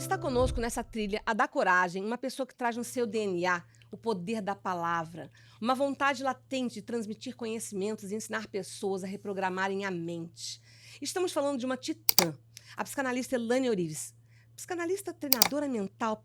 Está conosco nessa trilha a da coragem, uma pessoa que traz no seu DNA o poder da palavra, uma vontade latente de transmitir conhecimentos e ensinar pessoas a reprogramarem a mente. Estamos falando de uma titã, a psicanalista Elaine Orives. Psicanalista, treinadora mental,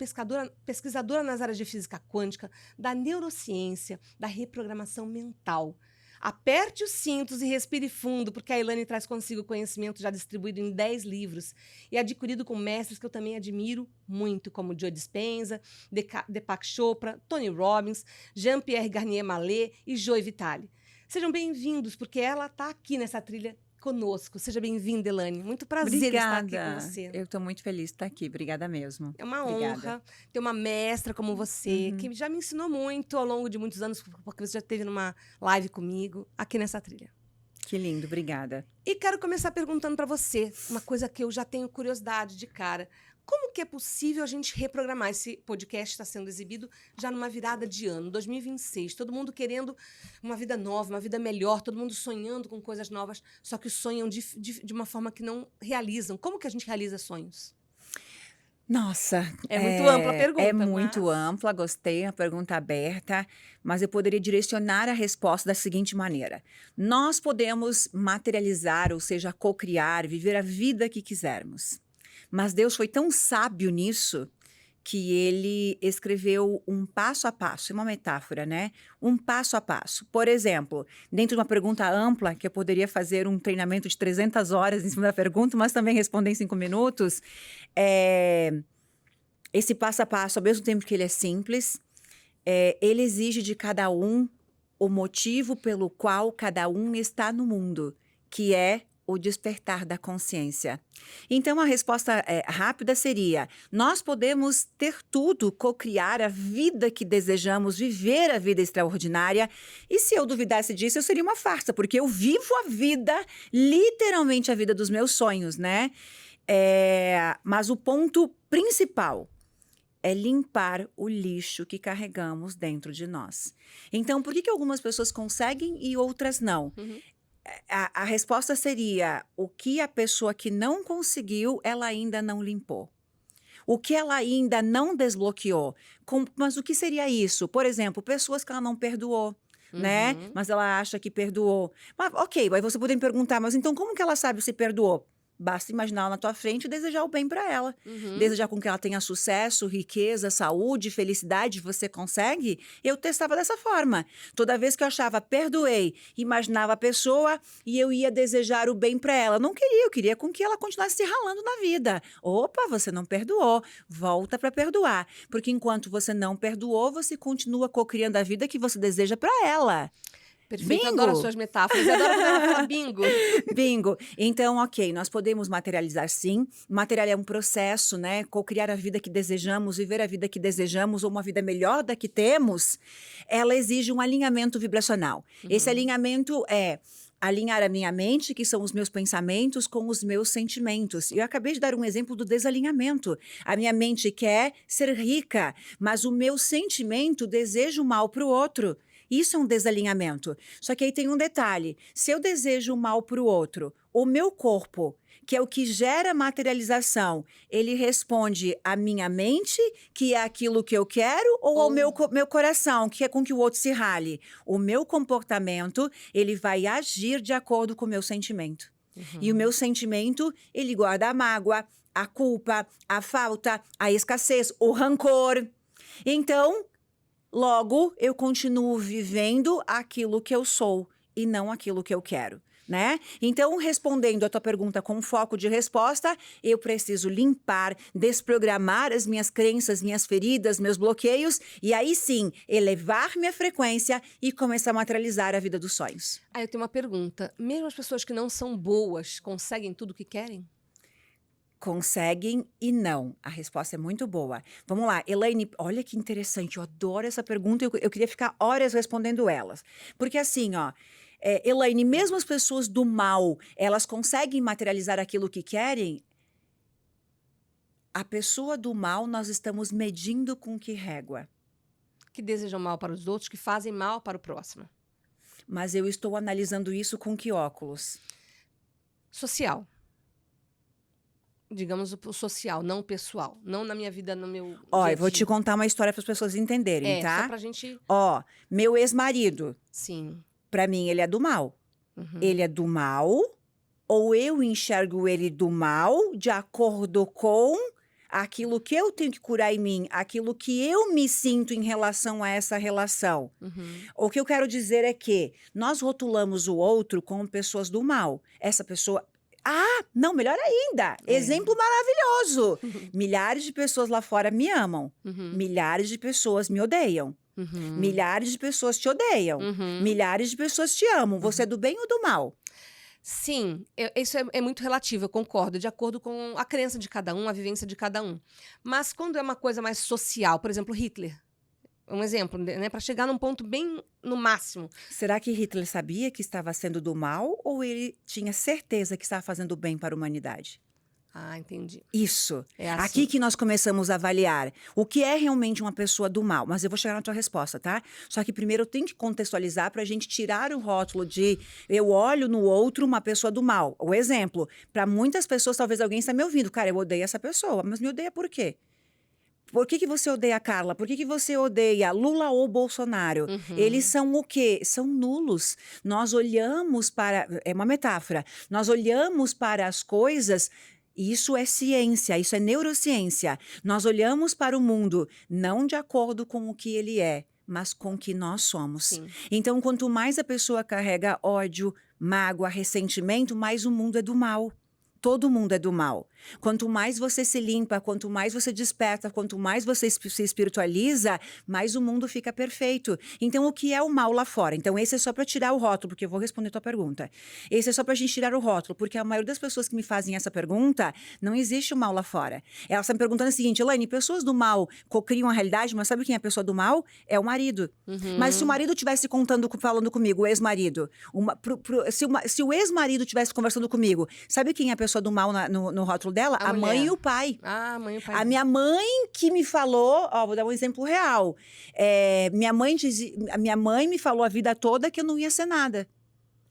pesquisadora nas áreas de física quântica, da neurociência, da reprogramação mental. Aperte os cintos e respire fundo, porque a Elaine traz consigo conhecimento já distribuído em 10 livros e adquirido com mestres que eu também admiro muito, como Joe Dispenza, Deepak Chopra, Tony Robbins, Jean-Pierre Garnier Mallet e Joe Vitale. Sejam bem-vindos, porque ela está aqui nessa trilha conosco. Seja bem-vinda, Elaine. Muito prazer estar aqui com você. Eu estou muito feliz de estar aqui. Obrigada mesmo. É uma honra ter uma mestra como você, que já me ensinou muito ao longo de muitos anos, porque você já esteve numa live comigo, aqui nessa trilha. Que lindo, obrigada. E quero começar perguntando para você, uma coisa que eu já tenho curiosidade de cara. Como que é possível a gente reprogramar? Esse podcast está sendo exibido já numa virada de ano, 2026. Todo mundo querendo uma vida nova, uma vida melhor, todo mundo sonhando com coisas novas, só que sonham de uma forma que não realizam. Como que a gente realiza sonhos? Nossa, É muito ampla a pergunta. É muito ampla, gostei, a pergunta aberta, mas eu poderia direcionar a resposta da seguinte maneira. Nós podemos materializar, ou seja, cocriar, viver a vida que quisermos. Mas Deus foi tão sábio nisso que ele escreveu um passo a passo, é uma metáfora, né? Um passo a passo. Por exemplo, dentro de uma pergunta ampla, que eu poderia fazer um treinamento de 300 horas em cima da pergunta, mas também responder em 5 minutos, esse passo a passo, ao mesmo tempo que ele é simples, ele exige de cada um o motivo pelo qual cada um está no mundo, que é o despertar da consciência. Então, a resposta rápida seria: nós podemos ter tudo, cocriar a vida que desejamos, viver a vida extraordinária. E se eu duvidasse disso, eu seria uma farsa, porque eu vivo a vida, literalmente a vida dos meus sonhos, né? Mas o ponto principal é limpar o lixo que carregamos dentro de nós. Então, por que algumas pessoas conseguem e outras não? A resposta seria: o que a pessoa que não conseguiu, ela ainda não limpou. O que ela ainda não desbloqueou. Mas o que seria isso? Por exemplo, pessoas que ela não perdoou, né? Mas ela acha que perdoou. Mas, ok, aí você pode me perguntar, mas então como que ela sabe se perdoou? Basta imaginar ela na tua frente e desejar o bem para ela. Desejar com que ela tenha sucesso, riqueza, saúde, felicidade. Você consegue? Eu testava dessa forma. Toda vez que eu achava, perdoei, imaginava a pessoa e eu ia desejar o bem para ela. Não queria, eu queria com que ela continuasse se ralando na vida. Opa, você não perdoou. Volta para perdoar. Porque enquanto você não perdoou, você continua cocriando a vida que você deseja para ela. Perfeito, Bingo! adoro as suas metáforas, adoro quando ela fala bingo. Bingo! Então, ok, nós podemos materializar sim. Material é um processo, né? Cocriar a vida que desejamos, viver a vida que desejamos, ou uma vida melhor da que temos, ela exige um alinhamento vibracional. Esse alinhamento é alinhar a minha mente, que são os meus pensamentos, com os meus sentimentos. Eu acabei de dar um exemplo do desalinhamento. A minha mente quer ser rica, mas o meu sentimento deseja o mal para o outro. Isso é um desalinhamento. Só que aí tem um detalhe. Se eu desejo o mal para o outro, o meu corpo, que é o que gera materialização, ele responde à minha mente, que é aquilo que eu quero, ou ao meu coração, que é com que o outro se rale? O meu comportamento, ele vai agir de acordo com o meu sentimento. E o meu sentimento, ele guarda a mágoa, a culpa, a falta, a escassez, o rancor. Então, logo, eu continuo vivendo aquilo que eu sou e não aquilo que eu quero, né? Então, respondendo a tua pergunta com foco de resposta, eu preciso limpar, desprogramar as minhas crenças, minhas feridas, meus bloqueios e aí sim, elevar minha frequência e começar a materializar a vida dos sonhos. Aí eu tenho uma pergunta. Mesmo as pessoas que não são boas conseguem tudo o que querem? Conseguem e não. A resposta é muito boa. Vamos lá, Elaine, olha que interessante, eu adoro essa pergunta, eu queria ficar horas respondendo elas. Porque assim, ó, Elaine, mesmo as pessoas do mal, elas conseguem materializar aquilo que querem? A pessoa do mal, nós estamos medindo com que régua? Que desejam mal para os outros, que fazem mal para o próximo. Mas eu estou analisando isso com que óculos? Social. digamos, o social, não o pessoal. Não na minha vida, no meu Ó, dia a eu vou te dia. contar uma história para as pessoas entenderem, Só tá? pra gente... Ó, meu ex-marido, Sim. pra mim, ele é do mal. Uhum. Ele é do mal, ou eu enxergo ele do mal de acordo com aquilo que eu tenho que curar em mim, aquilo que eu me sinto em relação a essa relação. Uhum. O que eu quero dizer é que nós rotulamos o outro como pessoas do mal. Essa pessoa. Ah, não, melhor ainda. Exemplo maravilhoso. Milhares de pessoas lá fora me amam. Uhum. Milhares de pessoas me odeiam. Uhum. Milhares de pessoas te odeiam. Uhum. Milhares de pessoas te amam. Você é do bem ou do mal? Sim, isso é muito relativo, eu concordo, de acordo com a crença de cada um, a vivência de cada um. Mas quando é uma coisa mais social, por exemplo, Hitler, um exemplo, né, para chegar num ponto bem no máximo. Será que Hitler sabia que estava sendo do mal ou ele tinha certeza que estava fazendo bem para a humanidade? Ah, entendi. Isso. É assim. Aqui que nós começamos a avaliar o que é realmente uma pessoa do mal. Mas eu vou chegar na tua resposta, tá? Só que primeiro eu tenho que contextualizar para a gente tirar o rótulo de eu olho no outro uma pessoa do mal. O exemplo, para muitas pessoas, talvez alguém está me ouvindo. Cara, eu odeio essa pessoa, mas me odeia por quê? Por que você odeia a Carla? Por que você odeia Lula ou Bolsonaro? Uhum. Eles são o quê? São nulos. Nós olhamos para... É uma metáfora. Nós olhamos para as coisas... Isso é ciência, isso é neurociência. Nós olhamos para o mundo não de acordo com o que ele é, mas com o que nós somos. Sim. Então, quanto mais a pessoa carrega ódio, mágoa, ressentimento, mais o mundo é do mal. Todo mundo é do mal. Quanto mais você se limpa, quanto mais você desperta, quanto mais você se espiritualiza, mais o mundo fica perfeito. Então, o que é o mal lá fora? Então, esse é só para tirar o rótulo, porque eu vou responder a tua pergunta. Esse é só para a gente tirar o rótulo, porque a maioria das pessoas que me fazem essa pergunta, não existe o mal lá fora. Elas estão me perguntando o seguinte, Elaine, pessoas do mal criam a realidade, mas sabe quem é a pessoa do mal? É o marido. Uhum. Mas se o marido estivesse falando comigo, o ex-marido, se o ex-marido estivesse conversando comigo, sabe quem é a pessoa do mal no rótulo dela? A A mãe mulher. e o pai. Ah, mãe e o pai. A minha mãe que me falou, ó, vou dar um exemplo real. Minha mãe me falou a vida toda que eu não ia ser nada.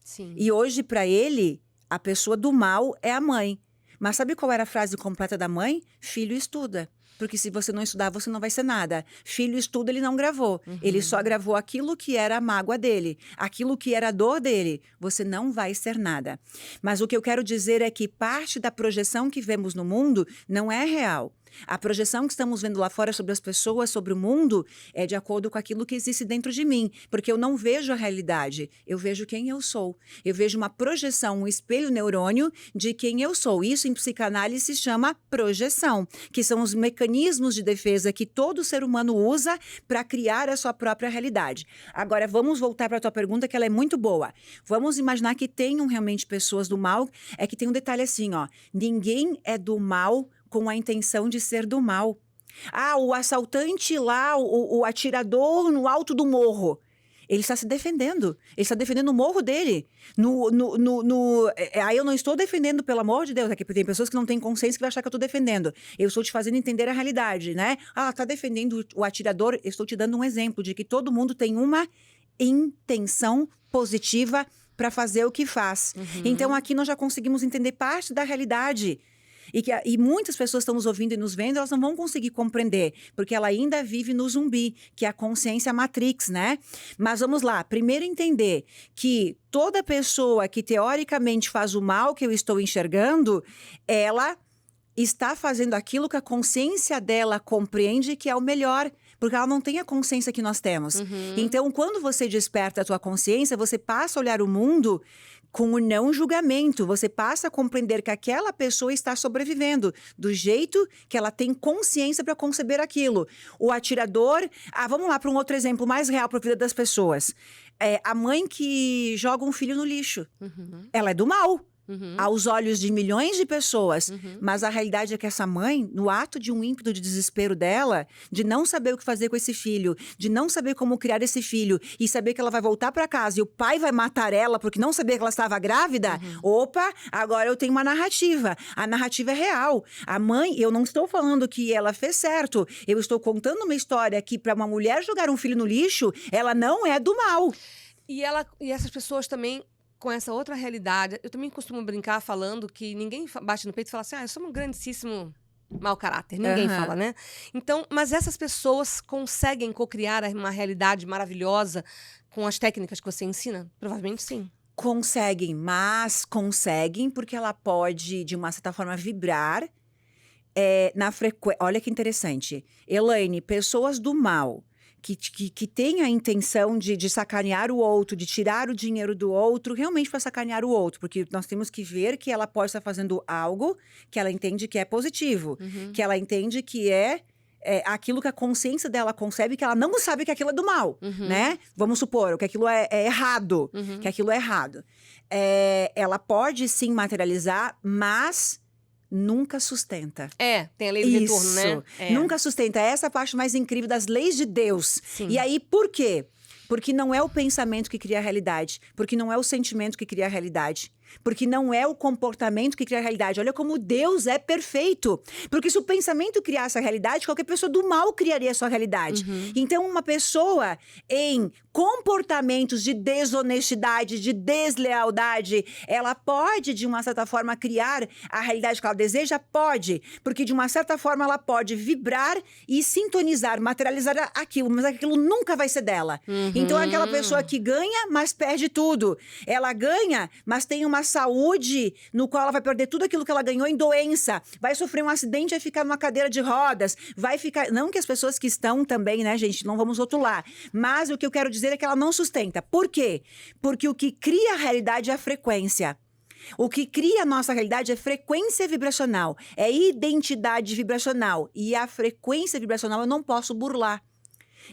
Sim. E hoje, para ele, a pessoa do mal é a mãe. Mas sabe qual era a frase completa da mãe? Filho estuda. Porque se você não estudar, você não vai ser nada. Filho estuda, ele não gravou. Uhum. Ele só gravou aquilo que era a mágoa dele, aquilo que era a dor dele. Você não vai ser nada. Mas o que eu quero dizer é que parte da projeção que vemos no mundo não é real. A projeção que estamos vendo lá fora sobre as pessoas, sobre o mundo, é de acordo com aquilo que existe dentro de mim. Porque eu não vejo a realidade, eu vejo quem eu sou. Eu vejo uma projeção, um espelho neurônio de quem eu sou. Isso em psicanálise se chama projeção, que são os mecanismos de defesa que todo ser humano usa para criar a sua própria realidade. Agora, vamos voltar para a tua pergunta, que ela é muito boa. Vamos imaginar que tenham realmente pessoas do mal. É que tem um detalhe assim, ó. Ninguém é do mal com a intenção de ser do mal. Ah, o assaltante lá, o atirador no alto do morro. Ele está se defendendo. Ele está defendendo o morro dele. Aí eu não estou defendendo, pelo amor de Deus, aqui tem pessoas que não têm consciência que vai achar que eu estou defendendo. Eu estou te fazendo entender a realidade, né? Ah, está defendendo o atirador. Eu estou te dando um exemplo de que todo mundo tem uma intenção positiva para fazer o que faz. Uhum. Então aqui nós já conseguimos entender parte da realidade. E muitas pessoas estão nos ouvindo e nos vendo, elas não vão conseguir compreender, porque ela ainda vive no zumbi, que é a consciência Matrix, né? Mas vamos lá, primeiro entender que toda pessoa que teoricamente faz o mal que eu estou enxergando, ela está fazendo aquilo que a consciência dela compreende que é o melhor, porque ela não tem a consciência que nós temos. Uhum. Então, quando você desperta a tua consciência, você passa a olhar o mundo com o não julgamento. Você passa a compreender que aquela pessoa está sobrevivendo do jeito que ela tem consciência para conceber aquilo. O atirador... vamos lá para um outro exemplo mais real para a vida das pessoas. A mãe que joga um filho no lixo. Uhum. Ela é do mal. Uhum. Aos olhos de milhões de pessoas. Uhum. Mas a realidade é que essa mãe, no ato de um ímpeto de desespero dela, de não saber o que fazer com esse filho, de não saber como criar esse filho, e saber que ela vai voltar para casa e o pai vai matar ela porque não sabia que ela estava grávida, opa, agora eu tenho uma narrativa. A narrativa é real. A mãe, eu não estou falando que ela fez certo, eu estou contando uma história que para uma mulher jogar um filho no lixo, ela não é do mal. E essas pessoas também com essa outra realidade. Eu também costumo brincar falando que ninguém bate no peito e fala assim, eu sou um grandíssimo mau caráter. Ninguém fala, né? Então, mas essas pessoas conseguem cocriar uma realidade maravilhosa com as técnicas que você ensina? Provavelmente sim. Conseguem, mas conseguem porque ela pode, de uma certa forma, vibrar na frequência. Olha que interessante. Elaine, pessoas do mal que têm a intenção de sacanear o outro, de tirar o dinheiro do outro, realmente para sacanear o outro, porque nós temos que ver que ela pode estar fazendo algo que ela entende que é positivo, que ela entende que é aquilo que a consciência dela concebe, que ela não sabe que aquilo é do mal, né? Vamos supor, que aquilo é errado, que aquilo é errado. Ela pode sim materializar, mas nunca sustenta. Tem a lei do retorno, né? Nunca sustenta. Essa é a parte mais incrível das leis de Deus. Sim. E aí, por quê? Porque não é o pensamento que cria a realidade. Porque não é o sentimento que cria a realidade. Porque não é o comportamento que cria a realidade. Olha como Deus é perfeito. Porque se o pensamento criasse a realidade, qualquer pessoa do mal criaria a sua realidade. Então, uma pessoa em comportamentos de desonestidade, de deslealdade, ela pode, de uma certa forma, criar a realidade que ela deseja? Pode. Porque, de uma certa forma, ela pode vibrar e sintonizar, materializar aquilo. Mas aquilo nunca vai ser dela. Então, é aquela pessoa que ganha, mas perde tudo. Ela ganha, mas tem uma saúde no qual ela vai perder tudo aquilo que ela ganhou em doença, vai sofrer um acidente, vai ficar numa cadeira de rodas, vai ficar... Não que as pessoas que estão também, né, gente, não vamos rotular, mas o que eu quero dizer é que ela não sustenta. Por quê? Porque o que cria a realidade é a frequência. O que cria a nossa realidade é frequência vibracional, é identidade vibracional, e a frequência vibracional eu não posso burlar.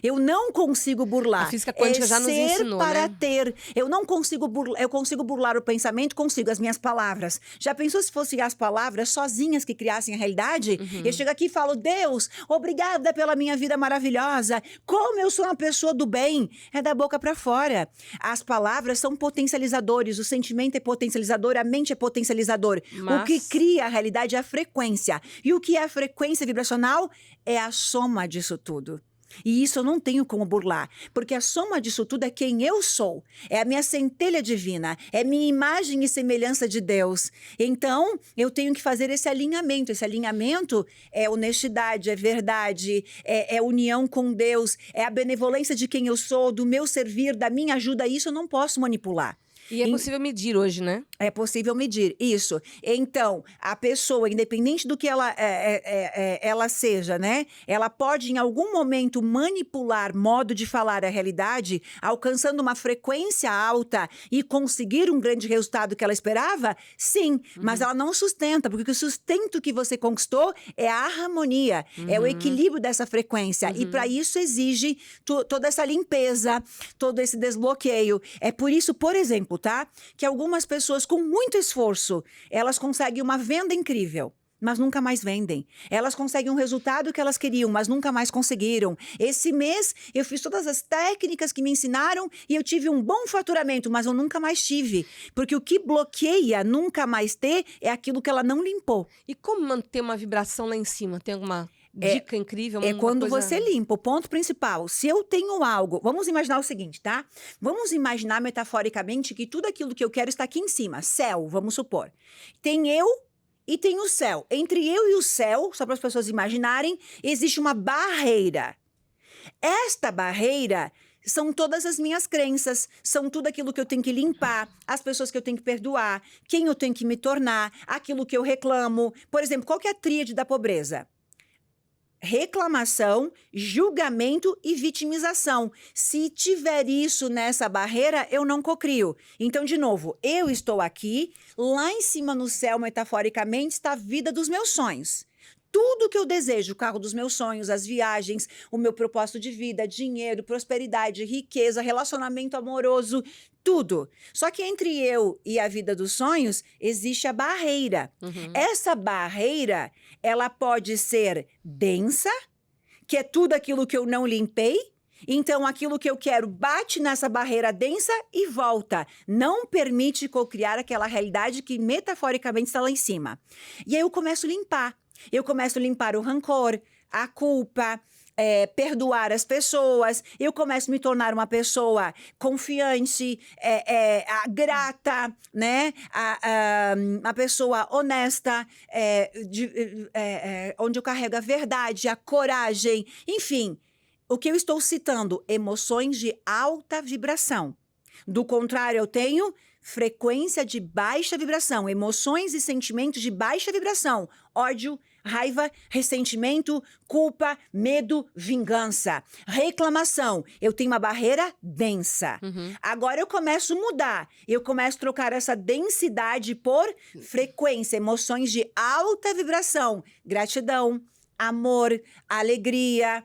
Eu não consigo burlar. A física quântica já nos ensinou, para né? ter. Eu não consigo burlar. Eu consigo burlar o pensamento, consigo as minhas palavras. Já pensou se fossem as palavras sozinhas que criassem a realidade? Eu chego aqui e falo, Deus, obrigada pela minha vida maravilhosa. Como eu sou uma pessoa do bem. É da boca para fora. As palavras são potencializadores. O sentimento é potencializador, a mente é potencializador. Mas... O que cria a realidade é a frequência. E o que é a frequência vibracional? É a soma disso tudo. E isso eu não tenho como burlar, porque a soma disso tudo é quem eu sou, é a minha centelha divina, é minha imagem e semelhança de Deus. Então, eu tenho que fazer esse alinhamento. Esse alinhamento é honestidade, é verdade, é união com Deus, é a benevolência de quem eu sou, do meu servir, da minha ajuda. Isso eu não posso manipular. E é possível medir hoje, né? É possível medir, isso. Então, a pessoa, independente do que ela seja, né? Ela pode, em algum momento, manipular modo de falar a realidade, alcançando uma frequência alta e conseguir um grande resultado que ela esperava? Sim, mas ela não sustenta, porque o sustento que você conquistou é a harmonia, é o equilíbrio dessa frequência. E para isso exige toda essa limpeza, todo esse desbloqueio. É por isso, por exemplo, tá? Que algumas pessoas com muito esforço, elas conseguem uma venda incrível, mas nunca mais vendem. Elas conseguem um resultado que elas queriam, mas nunca mais conseguiram. Esse mês eu fiz todas as técnicas que me ensinaram e eu tive um bom faturamento, mas eu nunca mais tive. Porque o que bloqueia nunca mais ter é aquilo que ela não limpou. E como manter uma vibração lá em cima? Tem alguma dica incrível? É quando você limpa. O ponto principal, se eu tenho algo... Vamos imaginar o seguinte, tá? Vamos imaginar metaforicamente que tudo aquilo que eu quero está aqui em cima. Céu, vamos supor. Tem eu e tem o céu. Entre eu e o céu, só para as pessoas imaginarem, existe uma barreira. Esta barreira... são todas as minhas crenças, são tudo aquilo que eu tenho que limpar, as pessoas que eu tenho que perdoar, quem eu tenho que me tornar, aquilo que eu reclamo. Por exemplo, qual que é a tríade da pobreza? Reclamação, julgamento e vitimização. Se tiver isso nessa barreira, eu não cocrio. Então, de novo, eu estou aqui, lá em cima no céu, metaforicamente, está a vida dos meus sonhos. Tudo que eu desejo, o carro dos meus sonhos, as viagens, o meu propósito de vida, dinheiro, prosperidade, riqueza, relacionamento amoroso, tudo. Só que entre eu e a vida dos sonhos, existe a barreira. Essa barreira, ela pode ser densa, que é tudo aquilo que eu não limpei. Então, aquilo que eu quero bate nessa barreira densa e volta. Não permite cocriar aquela realidade que metaforicamente está lá em cima. E aí eu começo a limpar. Eu começo a limpar o rancor, a culpa, perdoar as pessoas, eu começo a me tornar uma pessoa confiante, grata, né? Uma pessoa honesta, onde eu carrego a verdade, a coragem, enfim. O que eu estou citando? Emoções de alta vibração. Do contrário, eu tenho frequência de baixa vibração, emoções e sentimentos de baixa vibração, ódio, raiva, ressentimento, culpa, medo, vingança, reclamação. Eu tenho uma barreira densa. Agora eu começo a mudar. Eu começo a trocar essa densidade por frequência, emoções de alta vibração, gratidão, amor, alegria,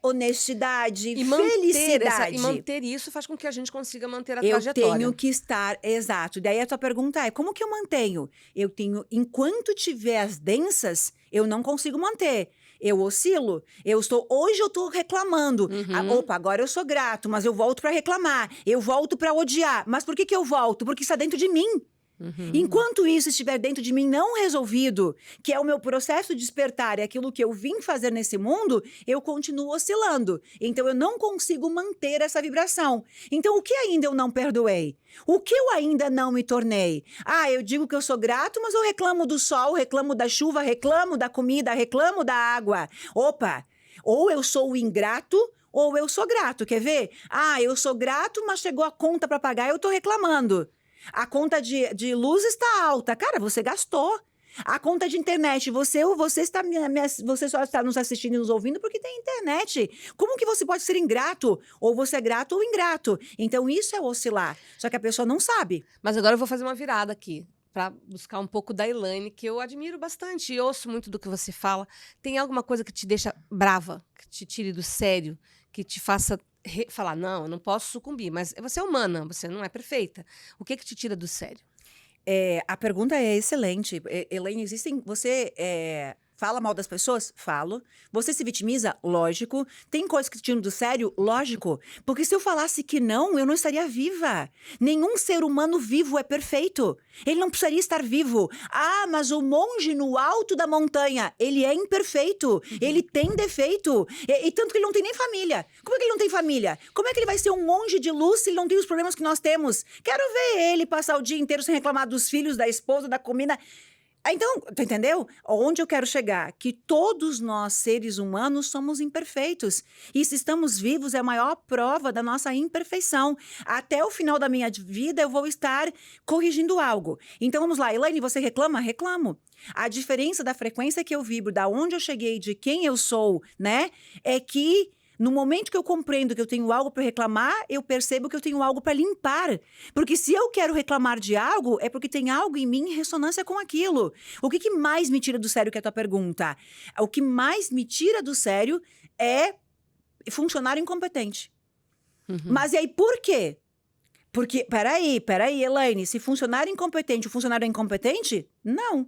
honestidade, E felicidade. manter isso faz com que a gente consiga manter a Eu trajetória. tenho que estar, exato. Daí a tua pergunta é, como que eu mantenho? Eu tenho, enquanto tiver as densas, eu não consigo manter. Eu oscilo. Hoje eu estou reclamando. Opa, agora eu sou grato, mas eu volto para reclamar. Eu volto para odiar. Mas por que eu volto? Porque está dentro de mim. Enquanto isso estiver dentro de mim não resolvido, que é o meu processo de despertar, é aquilo que eu vim fazer nesse mundo, eu continuo oscilando. Então eu não consigo manter essa vibração. Então o que ainda eu não perdoei? O que eu ainda não me tornei? Eu digo que eu sou grato, mas eu reclamo do sol, reclamo da chuva, reclamo da comida, reclamo da água. Opa! Ou eu sou o ingrato, ou eu sou grato. Quer ver? Eu sou grato, mas chegou a conta para pagar e eu tô reclamando. A conta de luz está alta. Cara, você gastou. A conta de internet, você só está nos assistindo e nos ouvindo porque tem internet. Como que você pode ser ingrato? Ou você é grato ou ingrato. Então isso é oscilar. Só que a pessoa não sabe. Mas agora eu vou fazer uma virada aqui, para buscar um pouco da Elaine, que eu admiro bastante e ouço muito do que você fala. Tem alguma coisa que te deixa brava, que te tire do sério, que te faça falar, não, eu não posso sucumbir, mas você é humana, você não é perfeita. O que te tira do sério? A pergunta é excelente. Elaine, você fala mal das pessoas? Falo. Você se vitimiza? Lógico. Tem coisas que te tiram do sério? Lógico. Porque se eu falasse que não, eu não estaria viva. Nenhum ser humano vivo é perfeito. Ele não precisaria estar vivo. Mas o monge no alto da montanha, ele é imperfeito. Ele tem defeito. E tanto que ele não tem nem família. Como é que ele não tem família? Como é que ele vai ser um monge de luz se ele não tem os problemas que nós temos? Quero ver ele passar o dia inteiro sem reclamar dos filhos, da esposa, da comida. Então, tu entendeu? Onde eu quero chegar? Que todos nós, seres humanos, somos imperfeitos. E se estamos vivos, é a maior prova da nossa imperfeição. Até o final da minha vida, eu vou estar corrigindo algo. Então, vamos lá. Elaine, você reclama? Reclamo. A diferença da frequência que eu vibro, da onde eu cheguei, de quem eu sou, né? É que no momento que eu compreendo que eu tenho algo para reclamar, eu percebo que eu tenho algo para limpar. Porque se eu quero reclamar de algo, é porque tem algo em mim em ressonância com aquilo. O que mais me tira do sério, que é a tua pergunta? O que mais me tira do sério é funcionário incompetente. Mas e aí, por quê? Porque, peraí, Elaine, se funcionário incompetente, o funcionário é incompetente? Não.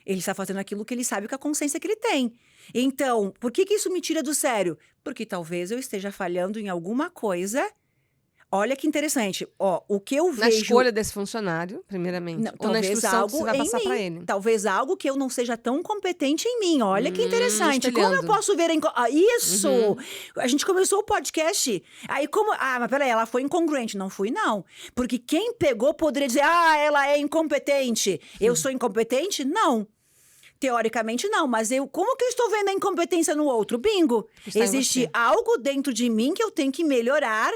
Ele está fazendo aquilo que ele sabe com a consciência que ele tem. Então, por que isso me tira do sério? Porque talvez eu esteja falhando em alguma coisa. Olha que interessante. O que eu vejo... Na escolha desse funcionário, primeiramente. Não, ou na instrução que você vai passar para ele. Talvez algo que eu não seja tão competente em mim. Olha que interessante. Espelhando. Como eu posso ver... Isso! A gente começou o podcast. Aí como... mas peraí, ela foi incongruente. Não fui, não. Porque quem pegou poderia dizer, ela é incompetente. Eu sou incompetente? Não. Teoricamente não, mas como que eu estou vendo a incompetência no outro? Bingo! Existe algo dentro de mim que eu tenho que melhorar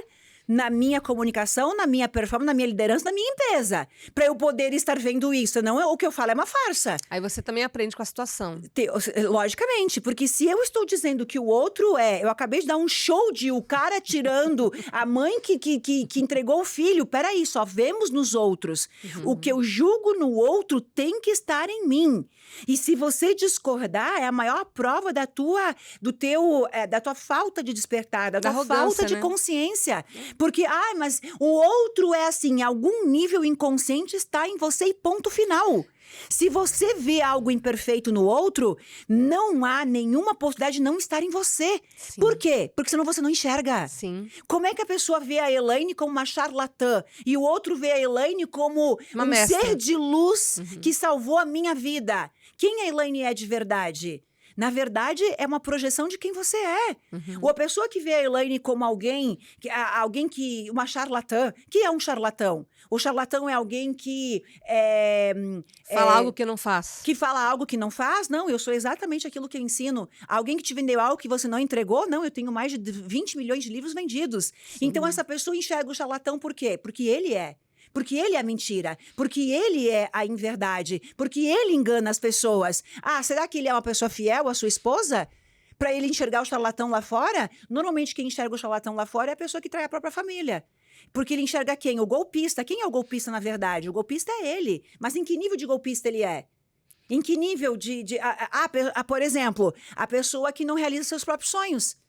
na minha comunicação, na minha performance, na minha liderança, na minha empresa. Para eu poder estar vendo isso. Não é o que eu falo, é uma farsa. Aí você também aprende com a situação. Logicamente, porque se eu estou dizendo que o outro eu acabei de dar um show de o cara tirando a mãe que entregou o filho. Peraí, só vemos nos outros. O que eu julgo no outro tem que estar em mim. E se você discordar, é a maior prova da tua falta de despertar, da tua falta de consciência. Porque, mas o outro é assim, algum nível inconsciente está em você e ponto final. Se você vê algo imperfeito no outro, não há nenhuma possibilidade de não estar em você. Sim. Por quê? Porque senão você não enxerga. Sim. Como é que a pessoa vê a Elaine como uma charlatã e o outro vê a Elaine como mestra. Ser de luz que salvou a minha vida? Quem a Elaine é de verdade? Na verdade, é uma projeção de quem você é. Ou a pessoa que vê a Elaine como alguém uma charlatã. Que é um charlatão? O charlatão é alguém que Fala algo que não faz. que fala algo que não faz? Não, eu sou exatamente aquilo que eu ensino. Alguém que te vendeu algo que você não entregou? Não, eu tenho mais de 20 milhões de livros vendidos. Sim. Então, essa pessoa enxerga o charlatão por quê? Porque ele é. Porque ele é a mentira, porque ele é a inverdade, porque ele engana as pessoas. Ah, será que ele é uma pessoa fiel à sua esposa? Para ele enxergar o charlatão lá fora? Normalmente quem enxerga o charlatão lá fora é a pessoa que trai a própria família. Porque ele enxerga quem? O golpista. Quem é o golpista, na verdade? O golpista é ele. Mas em que nível de golpista ele é? Em que nível por exemplo, a pessoa que não realiza seus próprios sonhos.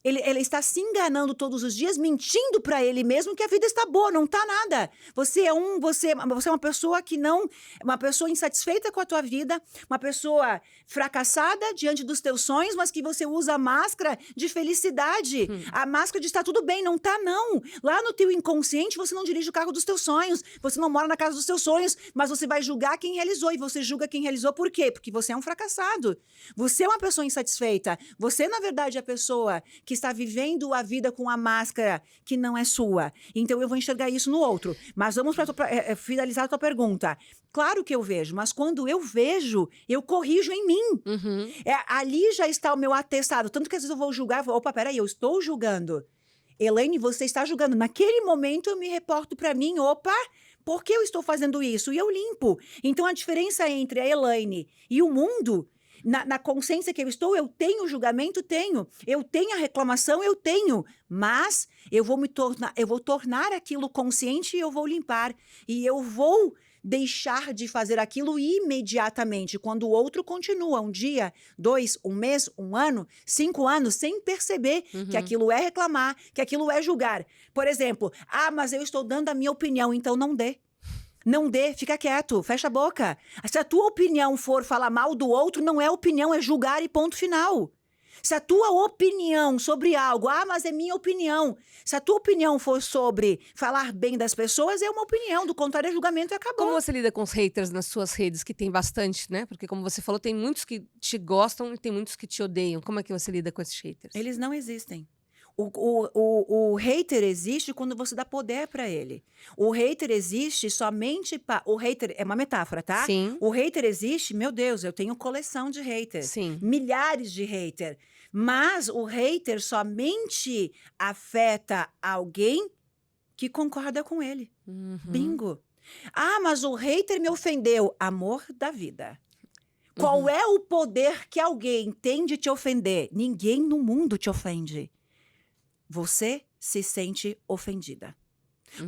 Ele está se enganando todos os dias, mentindo para ele mesmo que a vida está boa, não está nada. Você é uma pessoa que não, uma pessoa insatisfeita com a tua vida, uma pessoa fracassada diante dos teus sonhos, mas que você usa a máscara de felicidade, a máscara de estar tudo bem, não está não. Lá no teu inconsciente você não dirige o carro dos teus sonhos, você não mora na casa dos teus sonhos, mas você vai julgar quem realizou e você julga quem realizou por quê? Porque você é um fracassado. Você é uma pessoa insatisfeita. Você, na verdade, é a pessoa que está vivendo a vida com a máscara que não é sua. Então, eu vou enxergar isso no outro. Mas vamos para finalizar a tua pergunta. Claro que eu vejo, mas quando eu vejo, eu corrijo em mim. Ali já está o meu atestado. Tanto que às vezes eu vou julgar, opa, peraí, eu estou julgando. Elaine, você está julgando. Naquele momento, eu me reporto para mim, opa, por que eu estou fazendo isso? E eu limpo. Então, a diferença entre a Elaine e o mundo... Na consciência que eu estou, eu tenho julgamento? Tenho. Eu tenho a reclamação? Eu tenho. Mas eu vou tornar aquilo consciente e eu vou limpar. E eu vou deixar de fazer aquilo imediatamente, quando o outro continua 1 dia, 2, 1 mês, 1 ano, 5 anos, sem perceber que aquilo é reclamar, que aquilo é julgar. Por exemplo, mas eu estou dando a minha opinião, então não dê. Não dê, fica quieto, fecha a boca. Se a tua opinião for falar mal do outro, não é opinião, é julgar e ponto final. Se a tua opinião sobre algo, mas é minha opinião. Se a tua opinião for sobre falar bem das pessoas, é uma opinião, do contrário é julgamento e acabou. Como você lida com os haters nas suas redes, que tem bastante, né? Porque como você falou, tem muitos que te gostam e tem muitos que te odeiam. Como é que você lida com esses haters? Eles não existem. O hater existe quando você dá poder para ele. O hater existe somente para... O hater é uma metáfora, tá? Sim. O hater existe, meu Deus, eu tenho coleção de haters. Sim. Milhares de haters. Mas o hater somente afeta alguém que concorda com ele. Bingo. Mas o hater me ofendeu. Amor da vida. Qual é o poder que alguém tem de te ofender? Ninguém no mundo te ofende. Você se sente ofendida.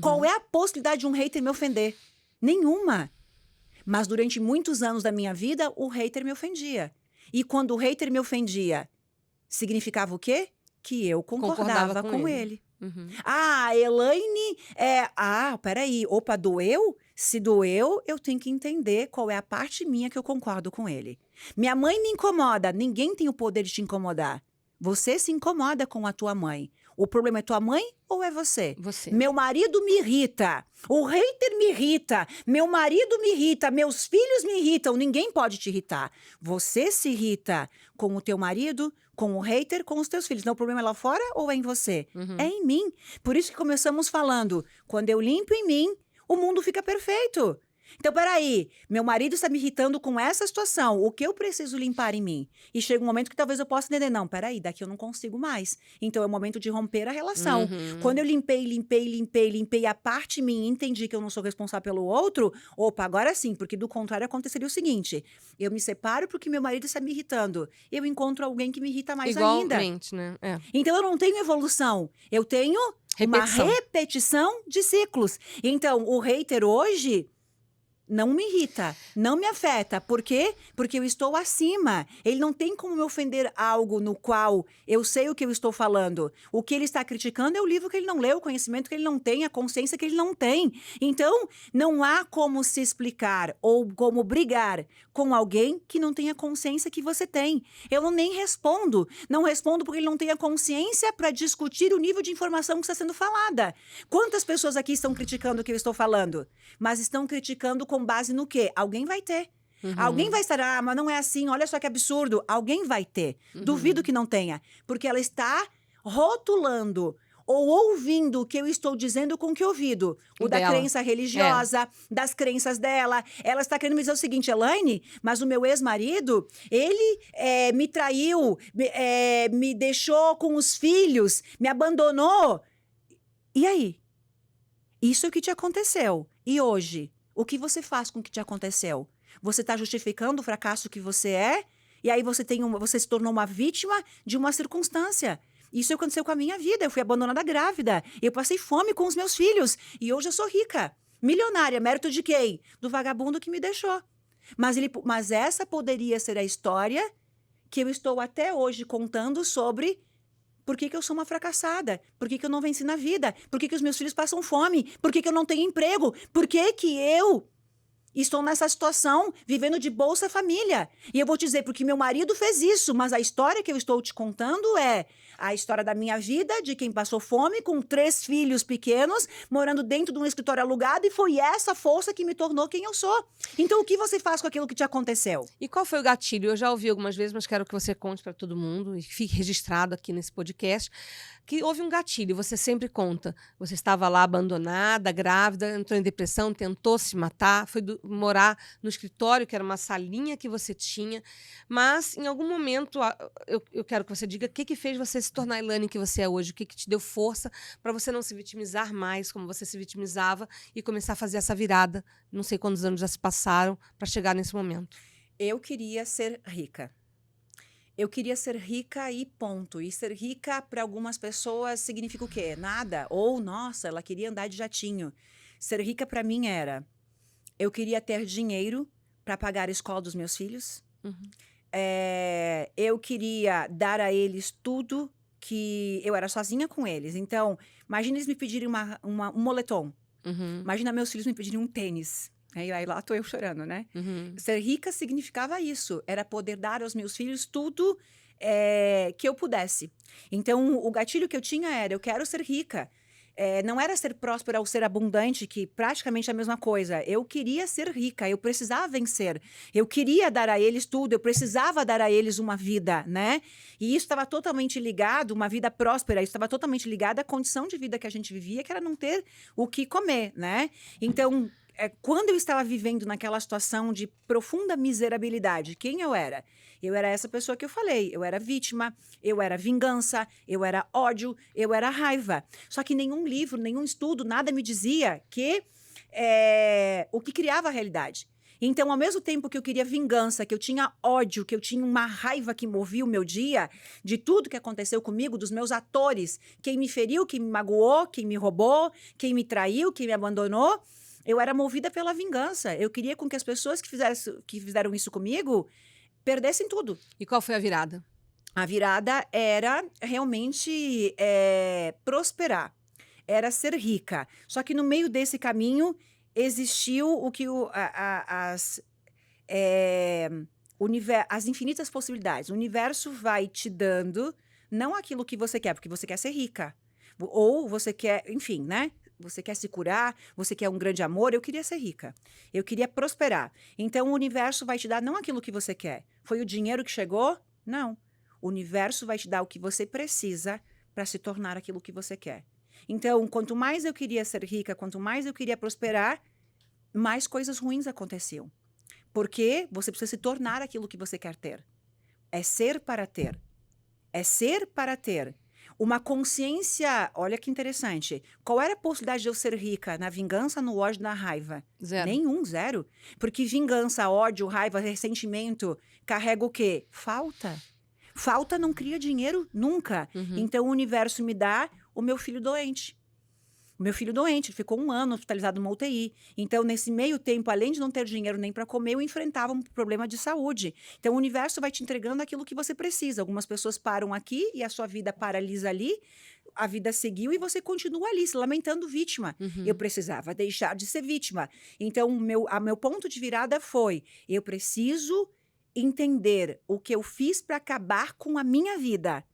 Qual é a possibilidade de um hater me ofender? Nenhuma. Mas durante muitos anos da minha vida, o hater me ofendia. E quando o hater me ofendia, significava o quê? Que eu concordava com ele. Elaine peraí, opa, doeu? Se doeu, eu tenho que entender qual é a parte minha que eu concordo com ele. Minha mãe me incomoda, ninguém tem o poder de te incomodar. Você se incomoda com a tua mãe. O problema é tua mãe ou é você? Você. Meu marido me irrita. O hater me irrita. Meu marido me irrita. Meus filhos me irritam. Ninguém pode te irritar. Você se irrita com o teu marido, com o hater, com os teus filhos. Não, o problema é lá fora ou é em você? É em mim. Por isso que começamos falando. Quando eu limpo em mim, o mundo fica perfeito. Então, peraí, meu marido está me irritando com essa situação, o que eu preciso limpar em mim? E chega um momento que talvez eu possa entender, não, peraí, daqui eu não consigo mais. Então, é o momento de romper a relação. Quando eu limpei a parte minha e entendi que eu não sou responsável pelo outro, opa, agora sim, porque do contrário aconteceria o seguinte, eu me separo porque meu marido está me irritando, eu encontro alguém que me irrita mais ainda. Igualmente, né? Então, eu não tenho evolução, eu tenho uma repetição de ciclos. Então, o hater hoje... não me irrita, não me afeta. Por quê? Porque eu estou acima. Ele não tem como me ofender algo no qual eu sei o que eu estou falando. O que ele está criticando é o livro que ele não leu, o conhecimento que ele não tem, a consciência que ele não tem. Então, não há como se explicar ou como brigar com alguém que não tem a consciência que você tem. Eu nem respondo. Não respondo porque ele não tem a consciência para discutir o nível de informação que está sendo falada. Quantas pessoas aqui estão criticando o que eu estou falando? Mas estão criticando com base no quê? Alguém vai ter. Alguém vai estar, mas não é assim, olha só que absurdo. Alguém vai ter. Duvido que não tenha. Porque ela está rotulando ou ouvindo o que eu estou dizendo com que ouvido? O da Dela. crença religiosa, das crenças dela. Ela está querendo me dizer o seguinte, Elaine, mas o meu ex-marido, ele me traiu, me deixou com os filhos, me abandonou. E aí? Isso é o que te aconteceu. E hoje? O que você faz com o que te aconteceu? Você está justificando o fracasso que você é? E aí você se tornou uma vítima de uma circunstância. Isso aconteceu com a minha vida. Eu fui abandonada grávida. Eu passei fome com os meus filhos. E hoje eu sou rica. Milionária. Mérito de quem? Do vagabundo que me deixou. Mas essa poderia ser a história que eu estou até hoje contando sobre por que eu sou uma fracassada, por que eu não venci na vida, por que os meus filhos passam fome, por que eu não tenho emprego, por que eu estou nessa situação, vivendo de Bolsa Família. E eu vou te dizer, porque meu marido fez isso, mas a história que eu estou te contando é a história da minha vida, de quem passou fome, com 3 filhos pequenos, morando dentro de um escritório alugado, e foi essa força que me tornou quem eu sou. Então, o que você faz com aquilo que te aconteceu? E qual foi o gatilho? Eu já ouvi algumas vezes, mas quero que você conte para todo mundo e fique registrado aqui nesse podcast, que houve um gatilho, você sempre conta. Você estava lá abandonada, grávida, entrou em depressão, tentou se matar, foi morar no escritório, que era uma salinha que você tinha, mas em algum momento, eu quero que você diga o que fez você se tornar a Elaine que você é hoje, o que te deu força para você não se vitimizar mais como você se vitimizava e começar a fazer essa virada. Não sei quantos anos já se passaram para chegar nesse momento. Eu queria ser rica. Eu queria ser rica e ponto. E ser rica para algumas pessoas significa o quê? Nada. Ou, nossa, ela queria andar de jatinho. Ser rica para mim era... Eu queria ter dinheiro para pagar a escola dos meus filhos. Eu queria dar a eles tudo que... Eu era sozinha com eles. Então, imagina eles me pedirem um moletom. Imagina meus filhos me pedirem um tênis. Aí lá tô eu chorando, né? Ser rica significava isso. Era poder dar aos meus filhos tudo que eu pudesse. Então, o gatilho que eu tinha era, eu quero ser rica. Não era ser próspera ou ser abundante, que praticamente é a mesma coisa. Eu queria ser rica, eu precisava vencer. Eu queria dar a eles tudo, eu precisava dar a eles uma vida, né? E isso estava totalmente ligado, uma vida próspera, isso estava totalmente ligado à condição de vida que a gente vivia, que era não ter o que comer, né? Então... quando eu estava vivendo naquela situação de profunda miserabilidade, quem eu era? Eu era essa pessoa que eu falei. Eu era vítima, eu era vingança, eu era ódio, eu era raiva. Só que nenhum livro, nenhum estudo, nada me dizia que o que criava a realidade. Então, ao mesmo tempo que eu queria vingança, que eu tinha ódio, que eu tinha uma raiva que movia o meu dia, de tudo que aconteceu comigo, dos meus atores, quem me feriu, quem me magoou, quem me roubou, quem me traiu, quem me abandonou, eu era movida pela vingança. Eu queria com que as pessoas que fizeram isso comigo perdessem tudo. E qual foi a virada? A virada era realmente prosperar. Era ser rica. Só que no meio desse caminho existiu o que as infinitas possibilidades. O universo vai te dando não aquilo que você quer, porque você quer ser rica. Ou você quer, enfim, né? Você quer se curar, você quer um grande amor. Eu queria ser rica, eu queria prosperar. Então, o universo vai te dar não aquilo que você quer. Foi o dinheiro que chegou? Não. O universo vai te dar o que você precisa para se tornar aquilo que você quer. Então, quanto mais eu queria ser rica, quanto mais eu queria prosperar, mais coisas ruins aconteciam. Porque você precisa se tornar aquilo que você quer ter. É ser para ter. É ser para ter. Uma consciência, olha que interessante. Qual era a possibilidade de eu ser rica? Na vingança, no ódio, na raiva? Zero. Nenhum, zero. Porque vingança, ódio, raiva, ressentimento, carrega o quê? Falta. Falta não cria dinheiro nunca. Então o universo me dá o meu filho doente. O meu filho doente, ele ficou 1 ano hospitalizado numa UTI. Então, nesse meio tempo, além de não ter dinheiro nem para comer, eu enfrentava um problema de saúde. Então, o universo vai te entregando aquilo que você precisa. Algumas pessoas param aqui e a sua vida paralisa ali, a vida seguiu e você continua ali, se lamentando vítima. Eu precisava deixar de ser vítima. Então, meu ponto de virada foi, eu preciso entender o que eu fiz para acabar com a minha vida.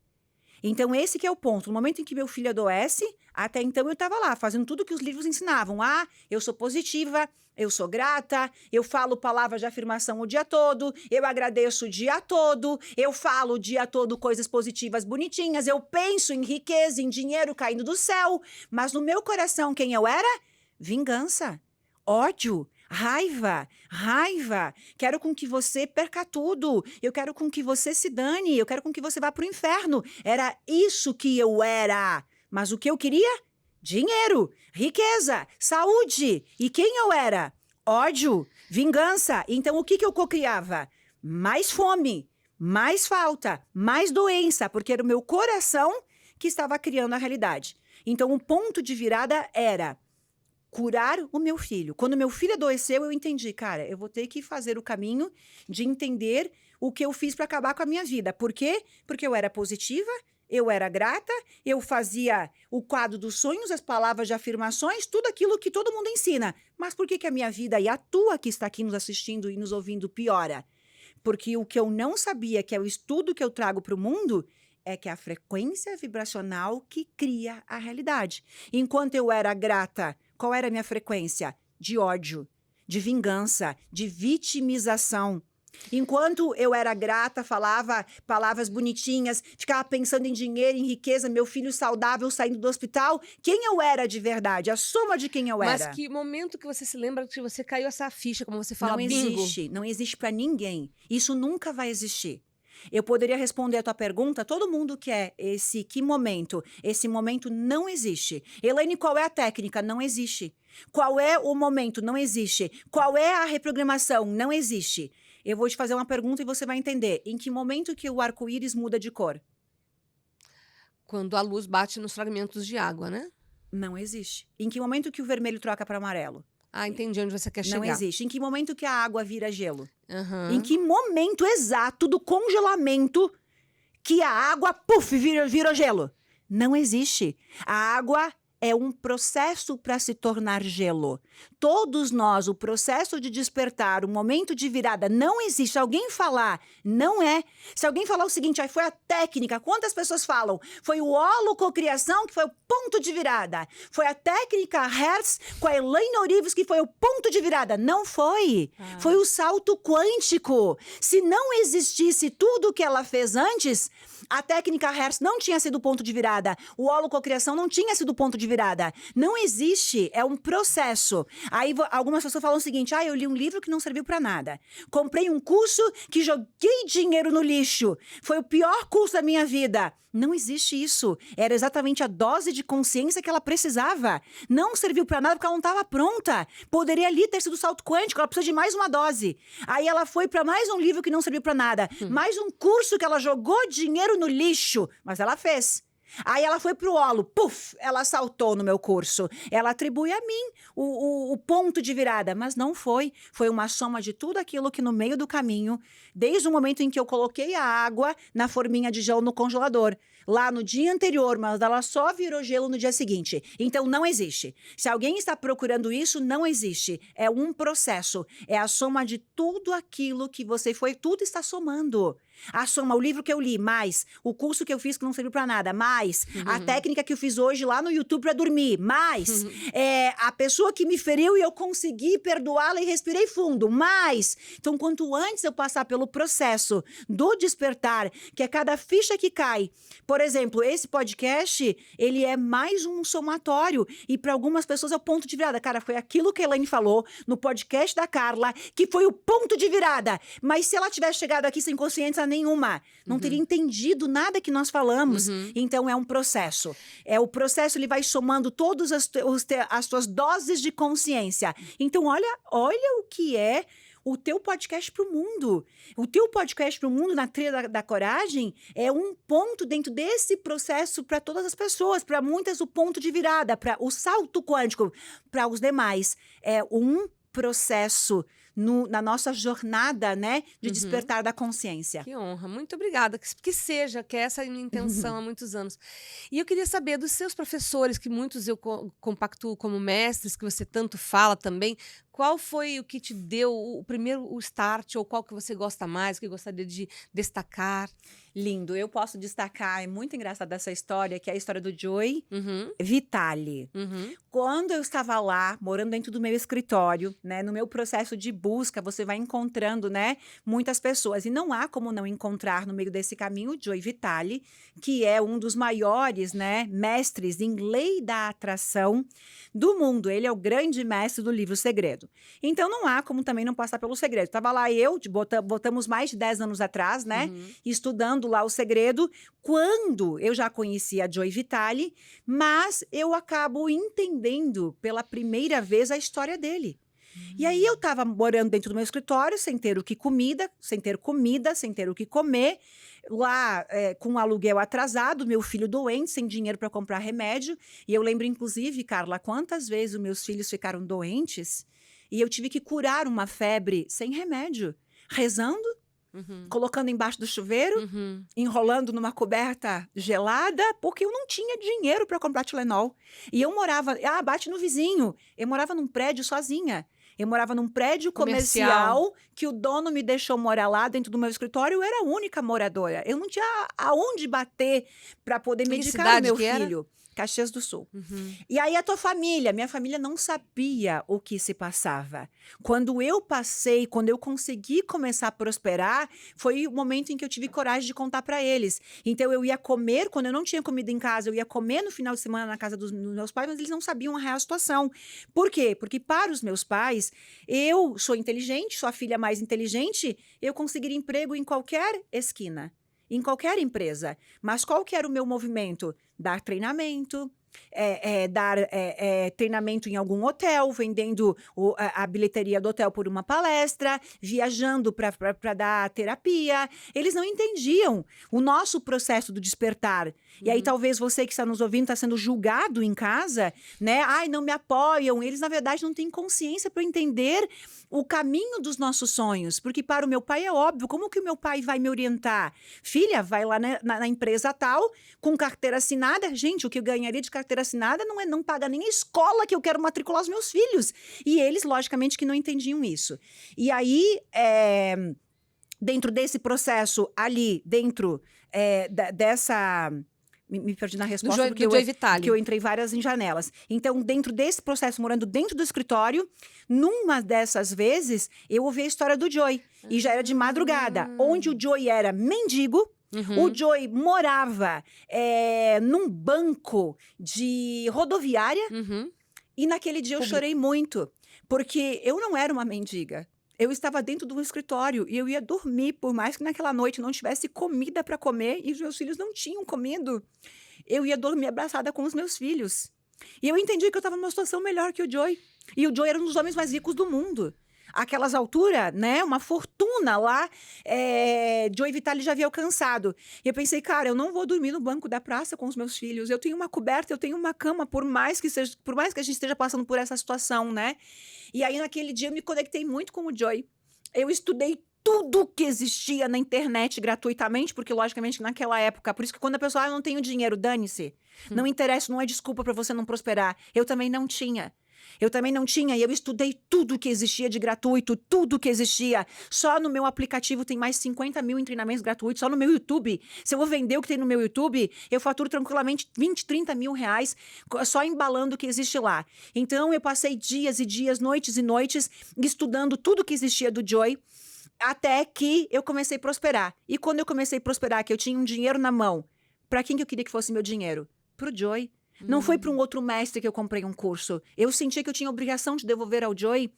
Então, esse que é o ponto. No momento em que meu filho adoece, até então eu estava lá, fazendo tudo que os livros ensinavam. Ah, eu sou positiva, eu sou grata, eu falo palavras de afirmação o dia todo, eu agradeço o dia todo, eu falo o dia todo coisas positivas, bonitinhas, eu penso em riqueza, em dinheiro caindo do céu. Mas no meu coração, quem eu era? Vingança, ódio. Raiva. Quero com que você perca tudo. Eu quero com que você se dane. Eu quero com que você vá para o inferno. Era isso que eu era. Mas o que eu queria? Dinheiro, riqueza, saúde. E quem eu era? Ódio, vingança. Então o que eu cocriava? Mais fome, mais falta, mais doença, porque era o meu coração que estava criando a realidade. Então o ponto de virada era curar o meu filho. Quando meu filho adoeceu, eu entendi, cara, eu vou ter que fazer o caminho de entender o que eu fiz para acabar com a minha vida. Por quê? Porque eu era positiva, eu era grata, eu fazia o quadro dos sonhos, as palavras de afirmações, tudo aquilo que todo mundo ensina. Mas por que a minha vida e a tua que está aqui nos assistindo e nos ouvindo piora? Porque o que eu não sabia, que é o estudo que eu trago para o mundo, é que é a frequência vibracional que cria a realidade. Enquanto eu era grata, qual era a minha frequência? De ódio, de vingança, de vitimização. Enquanto eu era grata, falava palavras bonitinhas, ficava pensando em dinheiro, em riqueza, meu filho saudável saindo do hospital, quem eu era de verdade? A soma de quem eu era. Mas que momento que você se lembra que você caiu essa ficha, como você fala, Não bingo? existe, não existe para ninguém. Isso nunca vai existir. Eu poderia responder a tua pergunta, todo mundo quer esse que momento? Esse momento não existe. Elaine, qual é a técnica? Não existe. Qual é o momento? Não existe. Qual é a reprogramação? Não existe. Eu vou te fazer uma pergunta e você vai entender. Em que momento que o arco-íris muda de cor? Quando a luz bate nos fragmentos de água, né? Não existe. Em que momento que o vermelho troca para amarelo? Ah, entendi onde você quer chegar. Não existe. Em que momento que a água vira gelo? Aham. Em que momento exato do congelamento que a água, puf, virou gelo? Não existe. A água é um processo para se tornar gelo. Todos nós, o processo de despertar, o momento de virada, não existe. Se alguém falar, não é. Se alguém falar o seguinte, aí foi a técnica, quantas pessoas falam? Foi o holococriação que foi o ponto de virada. Foi a técnica Hertz com a Elaine Orivos que foi o ponto de virada. Não foi. Foi o salto quântico. Se não existisse tudo o que ela fez antes, a técnica Hertz não tinha sido o ponto de virada. O holococriação não tinha sido o ponto de virada. Não existe, é um processo. Aí algumas pessoas falam o seguinte, eu li um livro que não serviu para nada. Comprei um curso que joguei dinheiro no lixo. Foi o pior curso da minha vida. Não existe isso. Era exatamente a dose de consciência que ela precisava. Não serviu para nada porque ela não estava pronta. Poderia ali ter sido salto quântico, ela precisa de mais uma dose. Aí ela foi para mais um livro que não serviu para nada. Mais um curso que ela jogou dinheiro no lixo. Mas ela fez. Aí ela foi pro holo, puf, ela saltou no meu curso. Ela atribui a mim o ponto de virada, mas não foi. Foi uma soma de tudo aquilo que no meio do caminho, desde o momento em que eu coloquei a água na forminha de gelo no congelador, lá no dia anterior, mas ela só virou gelo no dia seguinte. Então não existe. Se alguém está procurando isso, não existe. É um processo. É a soma de tudo aquilo que você foi, tudo está somando. A soma, o livro que eu li, mais o curso que eu fiz que não serviu para nada, mais a técnica que eu fiz hoje lá no YouTube para dormir, mais a pessoa que me feriu e eu consegui perdoá-la e respirei fundo, mais. Então, quanto antes eu passar pelo processo do despertar, que é cada ficha que cai. Por exemplo, esse podcast, ele é mais um somatório e para algumas pessoas é o ponto de virada. Cara, foi aquilo que a Elaine falou no podcast da Carla, que foi o ponto de virada. Mas se ela tivesse chegado aqui sem consciência nenhuma, não teria entendido nada que nós falamos. Então é um processo. O processo, ele vai somando todas as tuas doses de consciência. Então olha o que é o teu podcast para o mundo. O teu podcast para o mundo, na trilha da coragem, é um ponto dentro desse processo para todas as pessoas. Para muitas, o ponto de virada, para o salto quântico. Para os demais, é um processo na nossa jornada, né, de despertar da consciência. Que honra, muito obrigada. Que seja, que essa é a minha intenção há muitos anos. E eu queria saber dos seus professores, que muitos eu compactuo como mestres, que você tanto fala também, qual foi o que te deu o primeiro o start, ou qual que você gosta mais, que gostaria de destacar? Lindo. Eu posso destacar, é muito engraçada essa história, que é a história do Joey Uhum, Vitale. uhum, Quando eu estava lá, morando dentro do meu escritório, né, no meu processo de busca, você vai encontrando, né, muitas pessoas. E não há como não encontrar no meio desse caminho o Joey Vitale, que é um dos maiores, né, mestres em lei da atração do mundo. Ele é o grande mestre do livro Segredo. Então não há como também não passar pelo segredo. Estava lá botamos mais de 10 anos atrás, né, uhum. estudando lá o segredo, quando eu já conhecia a Joey Vitale, mas eu acabo entendendo pela primeira vez a história dele. E aí eu estava morando dentro do meu escritório, sem ter o que comida, sem ter comida, sem ter o que comer, lá com o aluguel atrasado, meu filho doente, sem dinheiro para comprar remédio. E eu lembro, inclusive, Carla, quantas vezes os meus filhos ficaram doentes e eu tive que curar uma febre sem remédio, rezando, Uhum, colocando embaixo do chuveiro, uhum. enrolando numa coberta gelada, porque eu não tinha dinheiro para comprar Tilenol. E eu morava, bate no vizinho. Eu morava num prédio sozinha. Eu morava num prédio Comercial. comercial que o dono me deixou morar lá dentro do meu escritório. Eu era a única moradora. Eu não tinha aonde bater para poder Que medicar o cidade meu que era? filho. Caxias do Sul. Uhum. E aí a tua família, minha família não sabia o que se passava. Quando eu passei, quando eu consegui começar a prosperar, foi o momento em que eu tive coragem de contar para eles. Então eu ia comer, quando eu não tinha comida em casa, eu ia comer no final de semana na casa dos meus pais, mas eles não sabiam a real situação. Por quê? Porque para os meus pais, eu sou inteligente, sou a filha mais inteligente, eu conseguiria emprego em qualquer esquina, em qualquer empresa. Mas qual que era o meu movimento? Dar treinamento, dar treinamento em algum hotel, vendendo a bilheteria do hotel por uma palestra, viajando para dar terapia. Eles não entendiam o nosso processo do despertar. E aí Uhum. talvez você que está nos ouvindo está sendo julgado em casa, né? Ai, não me apoiam. Eles, na verdade, não têm consciência para entender o caminho dos nossos sonhos. Porque para o meu pai é óbvio. Como que o meu pai vai me orientar? Filha, vai lá na empresa tal, com carteira assinada. Gente, o que eu ganharia de carteira assinada não paga nem a escola que eu quero matricular os meus filhos. E eles, logicamente, que não entendiam isso. E aí, dentro desse processo ali, dentro dessa... Me perdi na resposta porque Do Joey Vitale. eu entrei várias em janelas. Então, dentro desse processo, morando dentro do escritório, numa dessas vezes, eu ouvi a história do Joey. E já era de madrugada, onde o Joey era mendigo. Uhum. O Joey morava num banco de rodoviária. Uhum. E naquele dia eu chorei muito, porque eu não era uma mendiga. Eu estava dentro de um escritório e eu ia dormir, por mais que naquela noite não tivesse comida para comer e os meus filhos não tinham comido. Eu ia dormir abraçada com os meus filhos. E eu entendi que eu estava numa situação melhor que o Joey. E o Joey era um dos homens mais ricos do mundo. Aquelas alturas, né? Uma fortuna lá, Joey Vitale já havia alcançado. E eu pensei, cara, eu não vou dormir no banco da praça com os meus filhos. Eu tenho uma coberta, eu tenho uma cama, por mais que a gente esteja passando por essa situação, né? E aí, naquele dia, eu me conectei muito com o Joey. Eu estudei tudo que existia na internet gratuitamente, porque, logicamente, naquela época... Por isso que quando a pessoa, eu não tenho dinheiro, dane-se. Não interessa, não é desculpa para você não prosperar. Eu também não tinha. E eu estudei tudo que existia de gratuito, tudo que existia. Só no meu aplicativo tem mais 50 mil em treinamentos gratuitos, só no meu YouTube. Se eu vou vender o que tem no meu YouTube, eu faturo tranquilamente 20, 30 mil reais só embalando o que existe lá. Então, eu passei dias e dias, noites e noites, estudando tudo que existia do Joey, até que eu comecei a prosperar. E quando eu comecei a prosperar, que eu tinha um dinheiro na mão, para quem que eu queria que fosse meu dinheiro? Pro Joey. Não foi para um outro mestre que eu comprei um curso. Eu senti que eu tinha obrigação de devolver ao Joey,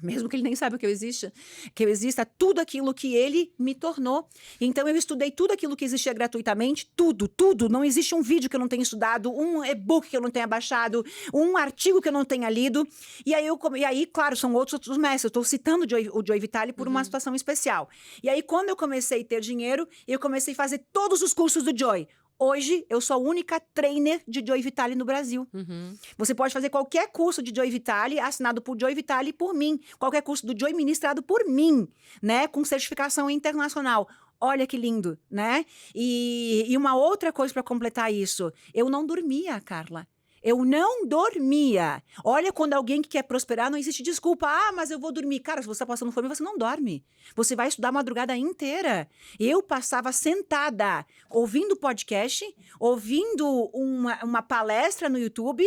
mesmo que ele nem saiba que eu exista tudo aquilo que ele me tornou. Então eu estudei tudo aquilo que existia gratuitamente, tudo. Não existe um vídeo que eu não tenha estudado, um e-book que eu não tenha baixado, um artigo que eu não tenha lido. E aí, claro, são outros mestres. Eu estou citando o Joey Vitale por uma situação especial. E aí, quando eu comecei a ter dinheiro, eu comecei a fazer todos os cursos do Joey. Hoje, eu sou a única trainer de Joey Vitale no Brasil. Uhum. Você pode fazer qualquer curso de Joey Vitale, assinado por Joey Vitale e por mim. Qualquer curso do Joey ministrado por mim, né? Com certificação internacional. Olha que lindo, né? E uma outra coisa para completar isso. Eu não dormia, Carla. Eu não dormia. Olha, quando alguém que quer prosperar, não existe desculpa. Ah, mas eu vou dormir. Cara, se você está passando fome, você não dorme. Você vai estudar a madrugada inteira. Eu passava sentada, ouvindo podcast, ouvindo uma palestra no YouTube,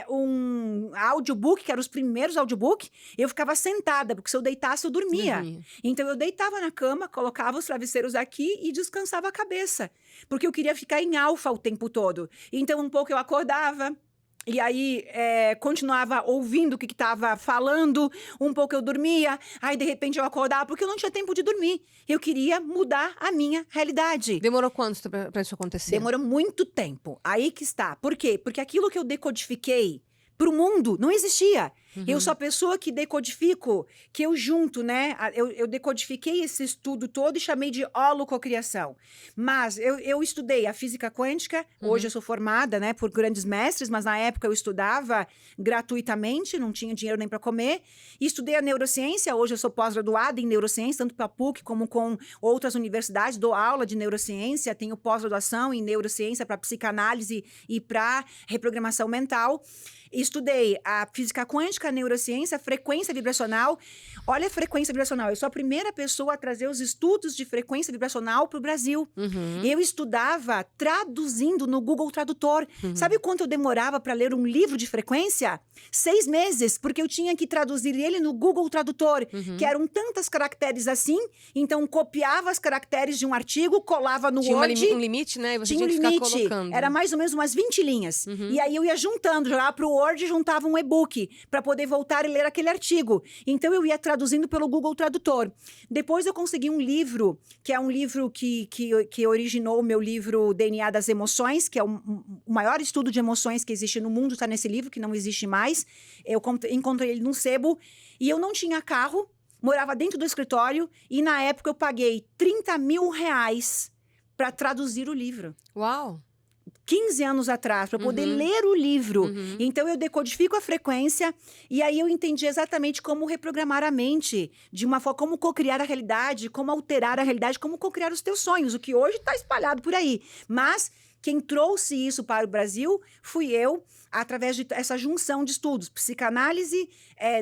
um audiobook, que eram os primeiros audiobooks. Eu ficava sentada, porque se eu deitasse, eu dormia. Então, eu deitava na cama, colocava os travesseiros aqui e descansava a cabeça. Porque eu queria ficar em alfa o tempo todo. Então, um pouco eu acordava, e aí continuava ouvindo o que estava falando, um pouco eu dormia, aí de repente eu acordava, porque eu não tinha tempo de dormir. Eu queria mudar a minha realidade. Demorou quanto para isso acontecer? Demorou muito tempo. Aí que está. Por quê? Porque aquilo que eu decodifiquei para o mundo não existia. Eu sou a pessoa que decodifico, que eu junto, né? Eu decodifiquei esse estudo todo e chamei de holococriação. Mas eu estudei a física quântica, hoje eu sou formada, né, por grandes mestres, mas na época eu estudava gratuitamente, não tinha dinheiro nem para comer. E estudei a neurociência, hoje eu sou pós-graduada em neurociência, tanto para a PUC como com outras universidades, dou aula de neurociência, tenho pós-graduação em neurociência para psicanálise e para reprogramação mental. Estudei a física quântica, a neurociência, a frequência vibracional. Olha a frequência vibracional. Eu sou a primeira pessoa a trazer os estudos de frequência vibracional para o Brasil. Eu estudava traduzindo no Google Tradutor. Sabe quanto eu demorava para ler um livro de frequência? 6 meses, porque eu tinha que traduzir ele no Google Tradutor, que eram tantos caracteres assim. Então, copiava os caracteres de um artigo, colava no Word. Tinha um limite, né? E você tinha que ficar colocando. Era mais ou menos umas 20 linhas. E aí eu ia juntando, jogava para o Word e juntava um e-book para poder voltar e ler aquele artigo. Então, eu ia traduzindo pelo Google Tradutor. Depois, eu consegui um livro, que é um livro que originou o meu livro DNA das Emoções, que é o maior estudo de emoções que existe no mundo, está nesse livro, que não existe mais. Eu encontrei ele num sebo e eu não tinha carro, morava dentro do escritório e, na época, eu paguei R$30 mil para traduzir o livro. Uau! 15 anos atrás, para poder ler o livro. Então, eu decodifico a frequência e aí eu entendi exatamente como reprogramar a mente, de uma forma, como cocriar a realidade, como alterar a realidade, como cocriar os teus sonhos, o que hoje está espalhado por aí. Mas quem trouxe isso para o Brasil fui eu, através de essa junção de estudos, psicanálise,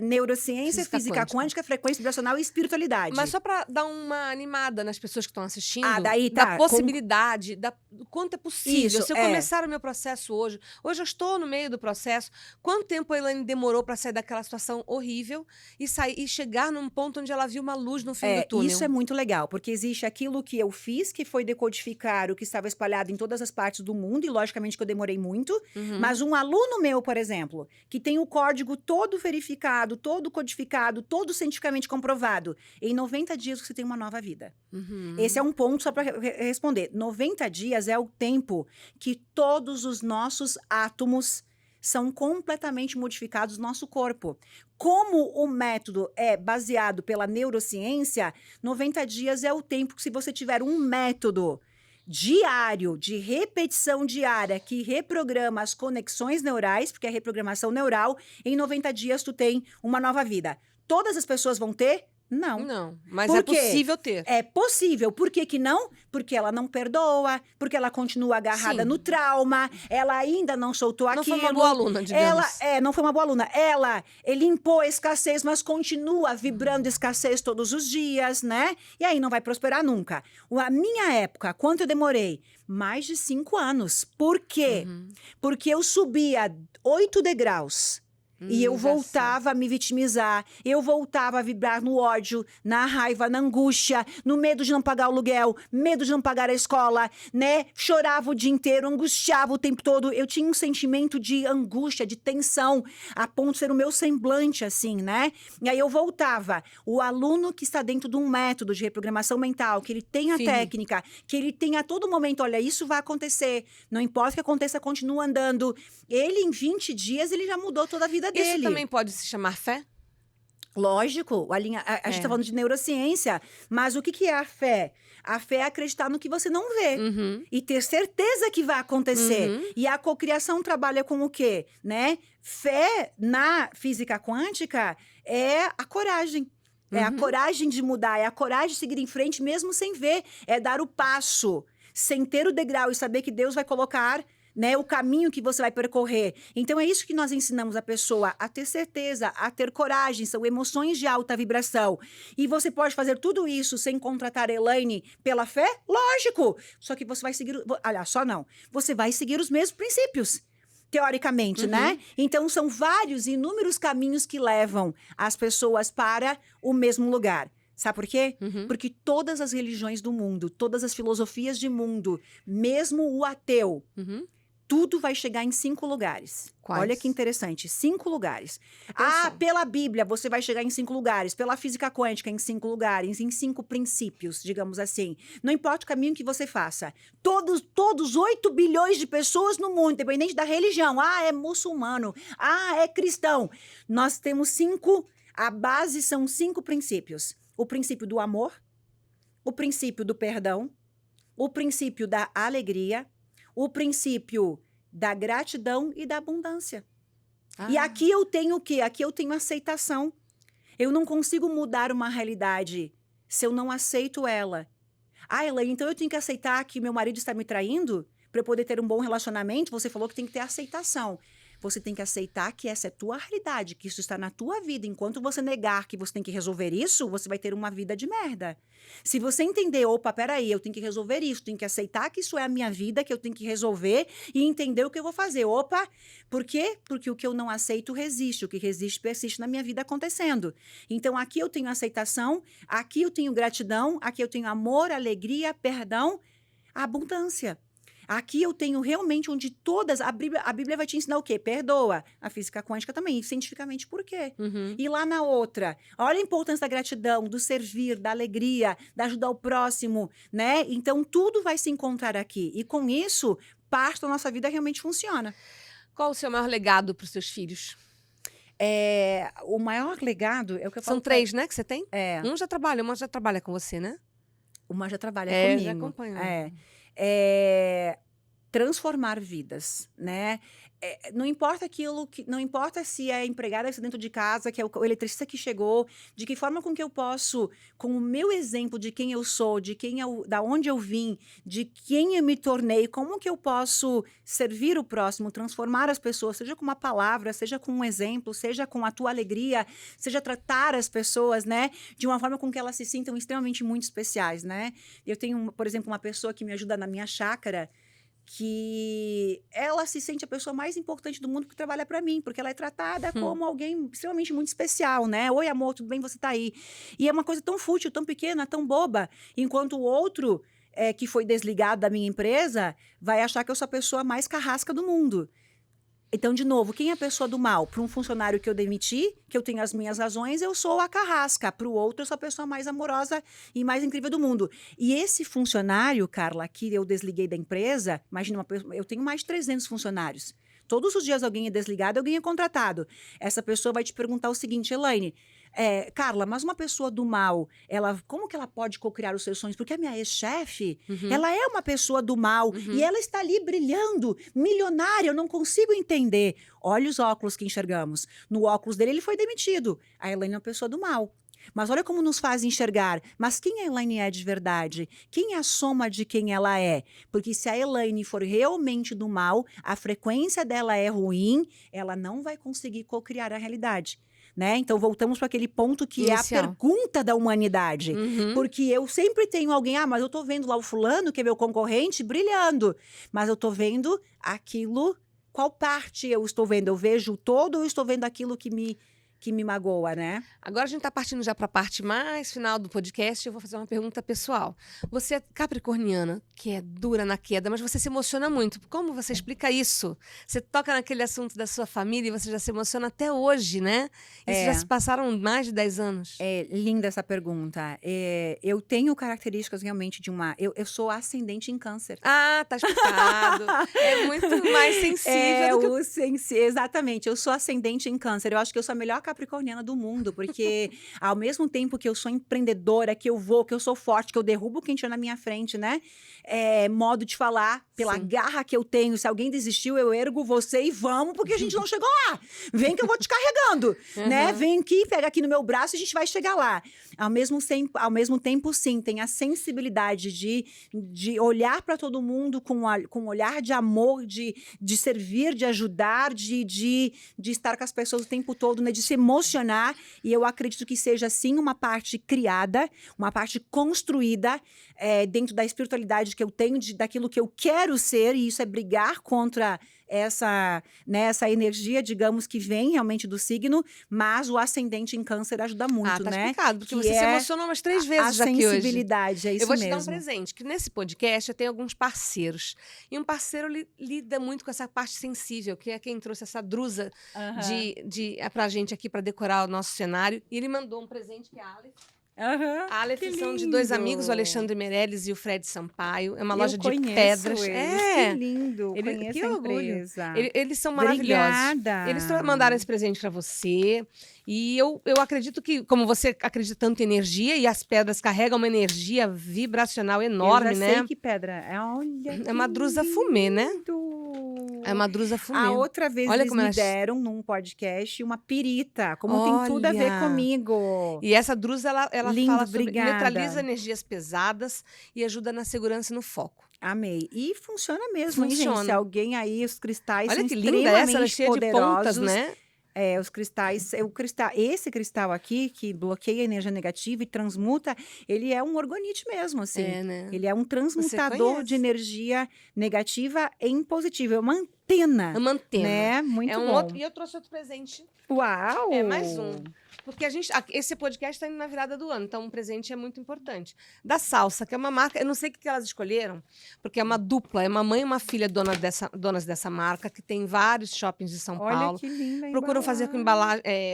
neurociência, física quântica, frequência vibracional e espiritualidade. Mas só para dar uma animada nas pessoas que estão assistindo, daí tá, da possibilidade, do quanto é possível. Isso, se eu começar o meu processo hoje eu estou no meio do processo, quanto tempo a Elaine demorou para sair daquela situação horrível e chegar num ponto onde ela viu uma luz no fim do túnel? Isso é muito legal, porque existe aquilo que eu fiz, que foi decodificar o que estava espalhado em todas as partes do mundo, e logicamente que eu demorei muito, mas um aluno meu, por exemplo, que tem o código todo verificado, todo codificado, todo cientificamente comprovado, em 90 dias você tem uma nova vida. Esse é um ponto só para responder. 90 dias é o tempo que todos os nossos átomos são completamente modificados no nosso corpo. Como o método é baseado pela neurociência, 90 dias é o tempo que, se você tiver um método diário, de repetição diária, que reprograma as conexões neurais, porque é reprogramação neural, em 90 dias tu tem uma nova vida. Todas as pessoas vão ter? Não. Não, mas é possível ter. É possível. Por que que não? Porque ela não perdoa, porque ela continua agarrada no trauma, ela ainda não soltou aquilo. Não foi uma boa aluna, digamos. Não foi uma boa aluna. Ela limpou a escassez, mas continua vibrando escassez todos os dias, né? E aí não vai prosperar nunca. A minha época, quanto eu demorei? Mais de 5 anos. Por quê? Porque eu subia 8 degraus. E eu voltava a me vitimizar, eu voltava a vibrar no ódio, na raiva, na angústia, no medo de não pagar o aluguel, medo de não pagar a escola, né? Chorava o dia inteiro, angustiava o tempo todo. Eu tinha um sentimento de angústia, de tensão, a ponto de ser o meu semblante, assim, né? E aí eu voltava. O aluno que está dentro de um método de reprogramação mental, que ele tem a técnica, que ele tem a todo momento, olha, isso vai acontecer, não importa o que aconteça, continua andando. Ele, em 20 dias, ele já mudou toda a vida dele. Isso também pode se chamar fé? Lógico, a gente está falando de neurociência, mas o que é a fé? A fé é acreditar no que você não vê e ter certeza que vai acontecer. E a cocriação trabalha com o quê? Né? Fé na física quântica é a coragem. É a coragem de mudar, é a coragem de seguir em frente mesmo sem ver. É dar o passo, sem ter o degrau e saber que Deus vai colocar né? O caminho que você vai percorrer. Então, é isso que nós ensinamos a pessoa a ter certeza, a ter coragem. São emoções de alta vibração. E você pode fazer tudo isso sem contratar a Elaine pela fé? Lógico! Só que você vai seguir... Aliás, só não. Você vai seguir os mesmos princípios. Teoricamente, né? Então, são vários, inúmeros caminhos que levam as pessoas para o mesmo lugar. Sabe por quê? Porque todas as religiões do mundo, todas as filosofias de mundo, mesmo o ateu, tudo vai chegar em 5 lugares. Quais? Olha que interessante, 5 lugares. Atenção. Pela Bíblia você vai chegar em 5 lugares, pela física quântica em 5 lugares, em 5 princípios, digamos assim. Não importa o caminho que você faça. Todos 8 bilhões de pessoas no mundo, independente da religião. É muçulmano. É cristão. Nós temos 5, a base são 5 princípios. O princípio do amor, o princípio do perdão, o princípio da alegria, o princípio da gratidão e da abundância. E aqui eu tenho o quê? Aqui eu tenho aceitação. Eu não consigo mudar uma realidade se eu não aceito ela. Elaine, então eu tenho que aceitar que meu marido está me traindo para eu poder ter um bom relacionamento? Você falou que tem que ter aceitação. Você tem que aceitar que essa é a tua realidade, que isso está na tua vida. Enquanto você negar que você tem que resolver isso, você vai ter uma vida de merda. Se você entender, opa, peraí, eu tenho que resolver isso, tenho que aceitar que isso é a minha vida, que eu tenho que resolver e entender o que eu vou fazer. Opa, por quê? Porque o que eu não aceito resiste, o que resiste persiste na minha vida acontecendo. Então, aqui eu tenho aceitação, aqui eu tenho gratidão, aqui eu tenho amor, alegria, perdão, abundância. Aqui eu tenho realmente onde todas... A Bíblia vai te ensinar o quê? Perdoa. A física quântica também. Cientificamente, por quê? E lá na outra, olha a importância da gratidão, do servir, da alegria, da ajudar o próximo, né? Então, tudo vai se encontrar aqui. E com isso, parte da nossa vida realmente funciona. Qual o seu maior legado para os seus filhos? O maior legado é o que eu falo... São 3, né, que você tem? uma já trabalha com você, né? Uma já trabalha já comigo. acompanho. Transformar vidas, né? Não importa não importa se é empregada dentro de casa, que é o eletricista que chegou, de que forma com que eu posso, com o meu exemplo de quem eu sou, da onde eu vim, de quem eu me tornei, como que eu posso servir o próximo, transformar as pessoas, seja com uma palavra, seja com um exemplo, seja com a tua alegria, seja tratar as pessoas, né, de uma forma com que elas se sintam extremamente muito especiais, né? Eu tenho, por exemplo, uma pessoa que me ajuda na minha chácara, que ela se sente a pessoa mais importante do mundo que trabalha para mim, porque ela é tratada como alguém extremamente muito especial, né? Oi, amor, tudo bem? Você tá aí. E é uma coisa tão fútil, tão pequena, tão boba, enquanto o outro, que foi desligado da minha empresa, vai achar que eu sou a pessoa mais carrasca do mundo. Então, de novo, quem é a pessoa do mal? Para um funcionário que eu demiti, que eu tenho as minhas razões, eu sou a carrasca. Para o outro, eu sou a pessoa mais amorosa e mais incrível do mundo. E esse funcionário, Carla, que eu desliguei da empresa, imagina, eu tenho mais de 300 funcionários. Todos os dias alguém é desligado, alguém é contratado. Essa pessoa vai te perguntar o seguinte, Elaine, Carla, mas uma pessoa do mal, como que ela pode cocriar os seus sonhos? Porque a minha ex-chefe, ela é uma pessoa do mal e ela está ali brilhando, milionária, eu não consigo entender. Olha os óculos que enxergamos. No óculos dele, ele foi demitido. A Elaine é uma pessoa do mal. Mas olha como nos faz enxergar. Mas quem a Elaine é de verdade? Quem é a soma de quem ela é? Porque se a Elaine for realmente do mal, a frequência dela é ruim, ela não vai conseguir cocriar a realidade. Né? Então, voltamos para aquele ponto que inicial. É a pergunta da humanidade. Porque eu sempre tenho alguém, mas eu tô vendo lá o fulano, que é meu concorrente, brilhando. Mas eu tô vendo aquilo, qual parte eu estou vendo? Eu vejo o todo ou eu estou vendo aquilo que me magoa, né? Agora a gente tá partindo já para a parte mais final do podcast. Eu vou fazer uma pergunta pessoal. Você é capricorniana, que é dura na queda, mas você se emociona muito. Como você explica isso? Você toca naquele assunto da sua família e você já se emociona até hoje, né? Isso já se passaram mais de 10 anos. É linda essa pergunta. Eu tenho características realmente de uma... Eu sou ascendente em câncer. Tá explicado. É muito mais sensível do que... Exatamente. Eu sou ascendente em câncer. Eu acho que eu sou a melhor capricorniana do mundo, porque ao mesmo tempo que eu sou empreendedora, que eu sou forte, que eu derrubo quem tiver na minha frente, né? Modo de falar, pela Sim. garra que eu tenho. Se alguém desistiu, eu ergo você e vamos, porque a gente não chegou lá. Vem que eu vou te carregando, né? Vem aqui, pega aqui no meu braço e a gente vai chegar lá. Ao mesmo tempo, sim, tem a sensibilidade de olhar para todo mundo com um olhar de amor, de servir, de ajudar, de estar com as pessoas o tempo todo, né? De se emocionar. E eu acredito que seja, sim, uma parte criada, uma parte construída dentro da espiritualidade que eu tenho, daquilo que eu quero ser, e isso é brigar contra essa energia, digamos, que vem realmente do signo, mas o ascendente em câncer ajuda muito, tá né? explicado, porque Que você se emocionou umas 3 vezes já aqui hoje. A sensibilidade, é isso Eu vou te mesmo. dar um presente, que nesse podcast eu tenho alguns parceiros. E um parceiro lida muito com essa parte sensível, que é quem trouxe essa drusa pra gente aqui, pra decorar o nosso cenário. E ele mandou um presente, que é a Aleph. A Aleph são de 2 amigos, o Alexandre Meirelles e o Fred Sampaio. É uma loja de pedras. Que lindo, conheço que a orgulho. empresa. Eles são maravilhosos. Obrigada. Eles mandaram esse presente para você. E eu acredito que, como você acredita tanto em energia, e as pedras carregam uma energia vibracional enorme, eu já né? sei que pedra é. Olha, é uma drusa fumê, né? É uma drusa fumê. A outra vez Olha eles como me deram num podcast uma pirita, como tem tudo a ver Olha. comigo. E essa drusa, ela Lindo, fala sobre obrigada. neutraliza energias pesadas e ajuda na segurança e no foco. Amei. E funciona mesmo, hein, gente? Funciona. Se alguém aí, os cristais Olha são que linda essa, ela é extremamente cheia de pontas, poderosos. né? Os cristais, esse cristal aqui, que bloqueia a energia negativa e transmuta, ele é um orgonite mesmo, assim. né? Ele é um transmutador conhece. de energia negativa em positiva. É uma antena. Uma antena. Né? Muito bom. Outro, e eu trouxe outro presente. Uau! Mais um. Porque esse podcast está indo na virada do ano, então um presente é muito importante. Da Salsa, que é uma marca, eu não sei o que elas escolheram, porque é uma dupla, é uma mãe e uma filha donas dessa marca, que tem vários shoppings de São Paulo. Olha que linda. Procuram fazer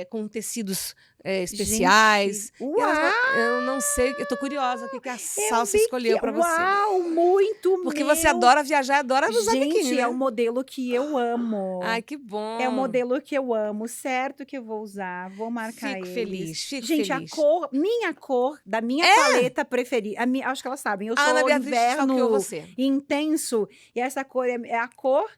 com tecidos especiais. Gente, uau! Eu não sei, eu tô curiosa o que a Salsa escolheu para você. Uau, muito Porque você adora viajar, adora usar biquíni, Gente, né? é um modelo que eu amo. Ai, que bom. É um modelo que eu amo, certo que eu vou usar, vou marcar Fico eles. feliz. Gente, minha cor da minha paleta preferida, acho que elas sabem, eu sou Ana Beatriz inverno você. intenso, e essa cor é a cor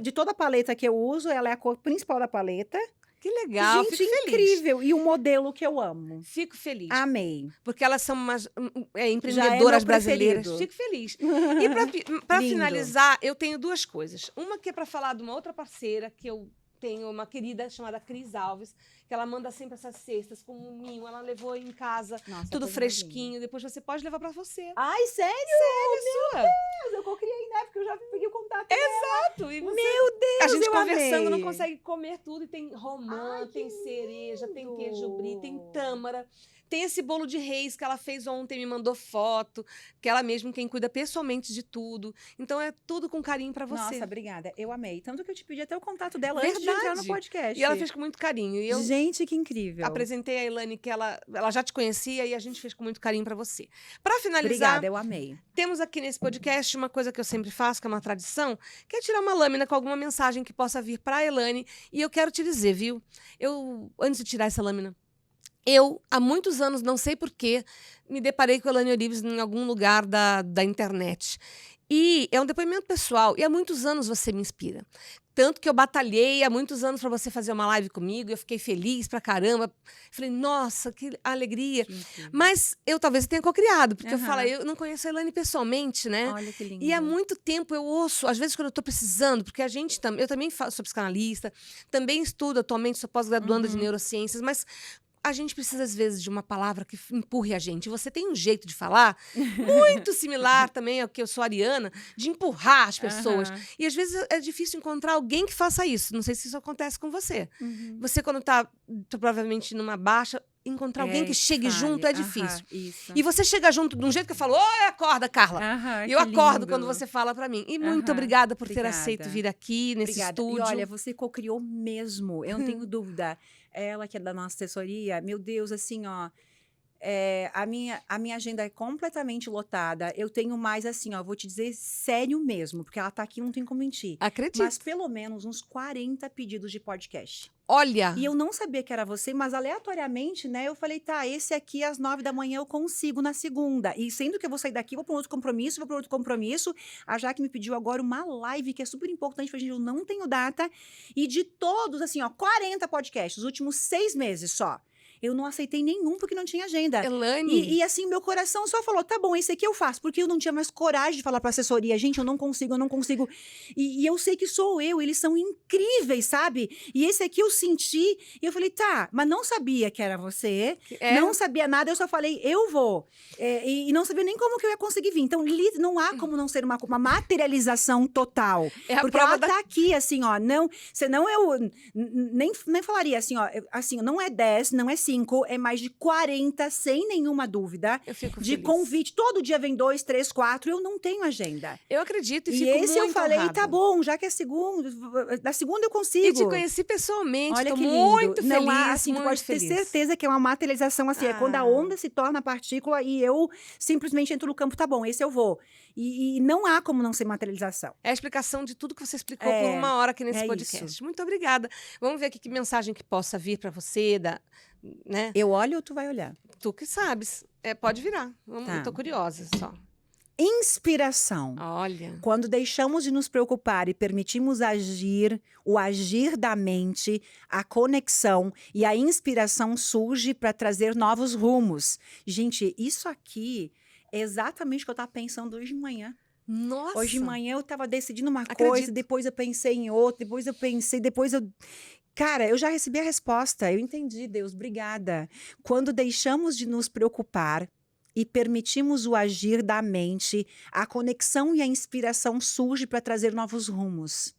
de toda a paleta que eu uso, ela é a cor principal da paleta. Que legal, gente, fico incrível. E o modelo que eu amo. Fico feliz. Amei. Porque elas são umas empreendedoras brasileiras. Fico feliz. E para finalizar, eu tenho 2 coisas. Uma que é para falar de uma outra parceira que eu tenho, uma querida chamada Cris Alves, que ela manda sempre essas cestas com um mimo. Ela levou em casa, tudo fresquinho. Depois você pode levar para você. Ai, sério? Sério, Meu Deus, eu cocriei, né? Porque eu já peguei o contato dela. Exato. E Meu Deus, a gente eu conversando amei. não consegue comer tudo. E tem romã, tem cereja, tem queijo brie, tem tâmara. Tem esse bolo de reis que ela fez ontem, me mandou foto, que ela mesma quem cuida pessoalmente de tudo. Então é tudo com carinho pra você. Nossa, obrigada. Eu amei. Tanto que eu te pedi até o contato dela antes de entrar no podcast. E ela fez com muito carinho. E eu Gente, que incrível. apresentei a Elaine, que ela já te conhecia, e a gente fez com muito carinho pra você. Pra finalizar, obrigada, eu amei. Temos aqui nesse podcast uma coisa que eu sempre faço, que é uma tradição, que é tirar uma lâmina com alguma mensagem que possa vir pra Elaine. E eu quero te dizer, viu? Antes de tirar essa lâmina, há muitos anos, não sei porquê, me deparei com a Elaine Orives em algum lugar da internet. E é um depoimento pessoal, e há muitos anos você me inspira. Tanto que eu batalhei há muitos anos para você fazer uma live comigo, eu fiquei feliz pra caramba. Falei, nossa, que alegria. Mas eu talvez tenha cocriado, porque eu não conheço a Elaine pessoalmente, né? Olha que lindo. E há muito tempo eu ouço, às vezes quando eu tô precisando, porque eu também sou psicanalista, também estudo atualmente, sou pós-graduanda de neurociências, mas a gente precisa, às vezes, de uma palavra que empurre a gente. Você tem um jeito de falar muito similar também ao que eu sou ariana, de empurrar as pessoas. E, às vezes, é difícil encontrar alguém que faça isso. Não sei se isso acontece com você. Você, quando tá provavelmente numa baixa, encontrar alguém que chegue junto é difícil. E você chega junto de um jeito que eu falo, acorda, Carla. E eu acordo quando você fala pra mim. E muito obrigada por ter aceito vir aqui nesse estúdio. E olha, você cocriou mesmo, eu não tenho dúvida. Ela, que é da nossa assessoria, meu Deus, assim, ó, a minha agenda é completamente lotada. Eu tenho mais assim, ó, vou te dizer sério mesmo, porque ela tá aqui, não tem como mentir. Acredito. Mas pelo menos uns 40 pedidos de podcast. Olha! E eu não sabia que era você, mas aleatoriamente, né? Eu falei, tá, esse aqui às 9 da manhã eu consigo na segunda. E sendo que eu vou sair daqui, vou para outro compromisso. A Jaque me pediu agora uma live que é super importante pra gente, eu não tenho data. E de todos, assim, ó, 40 podcasts, os últimos 6 meses só. Eu não aceitei nenhum porque não tinha agenda. Elane. E assim, meu coração só falou, tá bom, esse aqui eu faço. Porque eu não tinha mais coragem de falar pra assessoria. Gente, eu não consigo. E eu sei que sou eu, eles são incríveis, sabe? E esse aqui eu senti, e eu falei, tá, mas não sabia que era você. Não sabia nada, eu só falei, eu vou. E não sabia nem como que eu ia conseguir vir. Então, não há como não ser uma materialização total. É a porque prova ela tá aqui, assim, ó, não, senão eu nem falaria assim, ó, assim, não é 10, não é 5, é mais de 40, sem nenhuma dúvida. Eu fico de feliz. Convite. Todo dia vem 2, 3, 4. Eu não tenho agenda. Eu acredito e fico esse muito eu falei, honrada. tá bom, já que é segunda, da segunda eu consigo. E te conheci pessoalmente, Olha tô que lindo. muito feliz, Não há, assim, tu muito pode ter feliz. certeza que é uma materialização, assim, é quando a onda se torna partícula e eu simplesmente entro no campo, tá bom, esse eu vou. E não há como não ser materialização. É a explicação de tudo que você explicou por uma hora aqui nesse podcast. isso. Muito obrigada. Vamos ver aqui que mensagem que possa vir para você, né? Eu olho ou tu vai olhar? Tu que sabes. Pode virar. Tá. Eu tô curiosa só. Inspiração. Olha. Quando deixamos de nos preocupar e permitimos o agir da mente, a conexão e a inspiração surge para trazer novos rumos. Gente, isso aqui é exatamente o que eu estava pensando hoje de manhã. Nossa! Hoje de manhã eu estava decidindo uma Acredito. coisa, depois eu pensei em outra, depois eu... Cara, eu já recebi a resposta, eu entendi, Deus, obrigada. Quando deixamos de nos preocupar e permitimos o agir da mente, a conexão e a inspiração surgem para trazer novos rumos.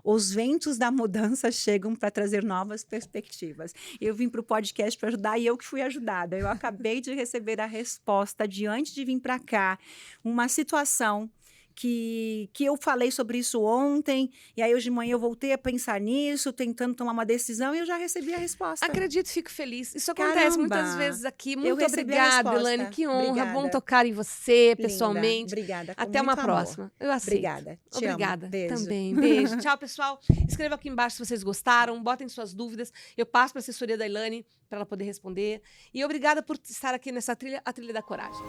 Os ventos da mudança chegam para trazer novas perspectivas. Eu vim para o podcast para ajudar e eu que fui ajudada. Eu acabei de receber a resposta diante de vir para cá, uma situação que eu falei sobre isso ontem, e aí hoje de manhã eu voltei a pensar nisso, tentando tomar uma decisão, e eu já recebi a resposta. Acredito, fico feliz. Isso acontece muitas vezes aqui. Muito obrigada, Elane. Que honra. Obrigada. Bom tocar em você, Linda. pessoalmente. Obrigada. Até uma muito amor. próxima. Eu aceito. Obrigada. Te Obrigada. amo. Beijo. Também. Beijo. Tchau, pessoal. Escreva aqui embaixo se vocês gostaram. Botem suas dúvidas. Eu passo para a assessoria da Elane para ela poder responder. E obrigada por estar aqui nessa trilha, a Trilha da Coragem.